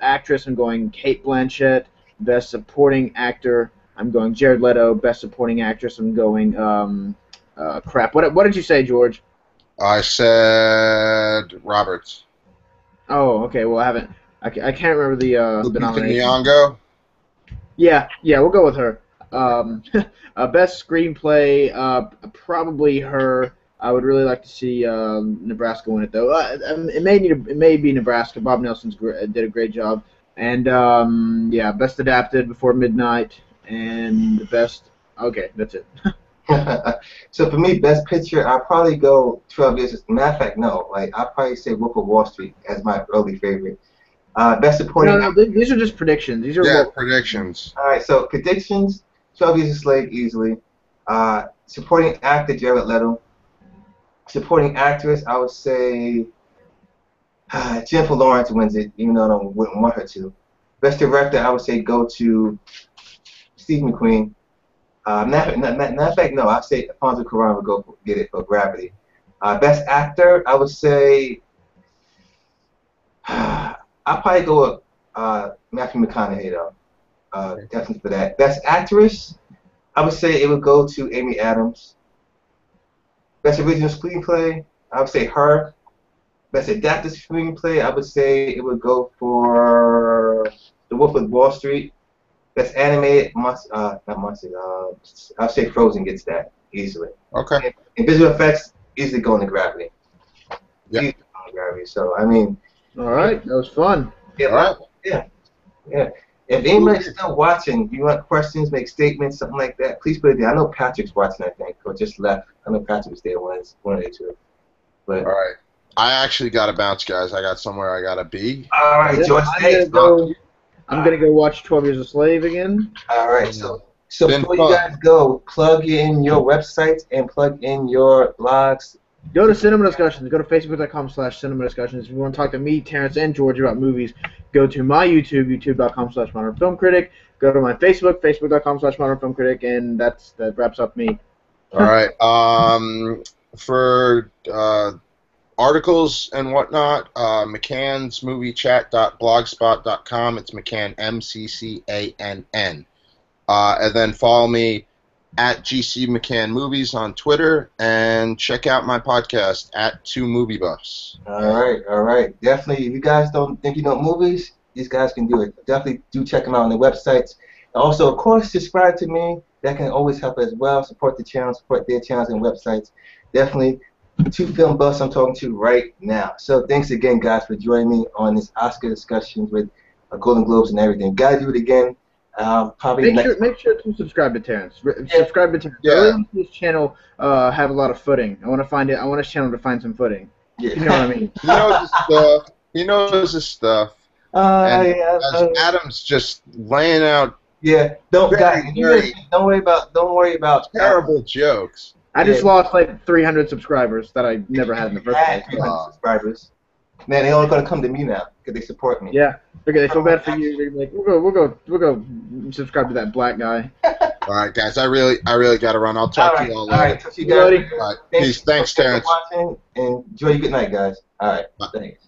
Actress, I'm going Kate Blanchett. Best Supporting Actor, I'm going Jared Leto. Best Supporting Actress, I'm going crap. What did you say, George? I said Roberts. Oh, okay. Well, I can't remember the Lupita nomination. Nyong'o. Yeah, we'll go with her. Best screenplay, probably her. I would really like to see Nebraska win it though. It may be Nebraska. Bob Nelson's did a great job, and best adapted, Before Midnight, and the best. Okay, that's it. So for me, Best Picture, I'll probably go 12 Years. Matter of fact, no. Like, I'll probably say Wolf of Wall Street as my early favorite. Best Supporting. No, these are just predictions. These are Predictions. All right, so predictions: 12 Years a Slave easily. Supporting actor Jared Leto. Supporting actress, I would say Jennifer Lawrence wins it, even though I wouldn't want her to. Best director, I would say go to Steve McQueen. Matter of fact, no, I'd say Alfonso Cuarón would get it for Gravity. Best actor, I would say I'll probably go with Matthew McConaughey though. Definitely for that. Best actress, I would say it would go to Amy Adams. Best original screenplay, I would say her. Best adapted screenplay, I would say it would go for The Wolf of Wall Street. Best animated, not monster. I'll say Frozen gets that easily. Okay. And visual effects easily going to Gravity. Yeah. Easily going to Gravity. So I mean. all right. That was fun. Yeah. All right. Yeah. If anybody's still watching, you want questions, make statements, something like that, please put it there. I know Patrick's watching, I think, or just left. I know Patrick was there one of the two. But All right. I actually got to bounce, guys. I got somewhere I got to be. all right, George. I'm gonna go watch 12 Years a Slave again. All right. So Been before fun. you guys go, plug in your websites and plug in your blogs. Go to Cinema Discussions. Go to Facebook.com/Cinema Discussions. If you want to talk to me, Terrence, and George about movies, go to my YouTube, YouTube.com/Modern Film Critic. Go to my Facebook, Facebook.com/Modern Film Critic, and that wraps up me. All right. For articles and whatnot, McCann's moviechat.blogspot.com. It's McCann, MCCANN. And then follow me at GC McCann Movies on Twitter, and check out my podcast at 2 Movie Buffs. All right. Definitely, if you guys don't think you know movies, these guys can do it. Definitely do check them out on their websites. Also, of course, subscribe to me. That can always help as well. Support the channel, support their channels and websites. Definitely. two film buffs I'm talking to right now. So thanks again, guys, for joining me on this Oscar discussions with Golden Globes and everything. Gotta do it again. Probably Make sure to subscribe to Terrence. Subscribe to Terrence. Yeah. I really want this channel have a lot of footing. I want to find it. I want his channel to find some footing. Yeah. You know what I mean? He knows his stuff. He knows his stuff. And as Adam's just laying out Don't very worry about terrible jokes. I just lost like 300 subscribers that I never had in the first place. 300 subscribers. Man, they only gonna come to me now because they support me. Yeah, okay, they feel bad for you. They're like, we'll go subscribe to that black guy. All right, guys, I really got to run. I'll talk to you all later. All right, talk to you guys. All right, peace. Thanks, Terrence. For watching, and enjoy your good night, guys. All right, thanks.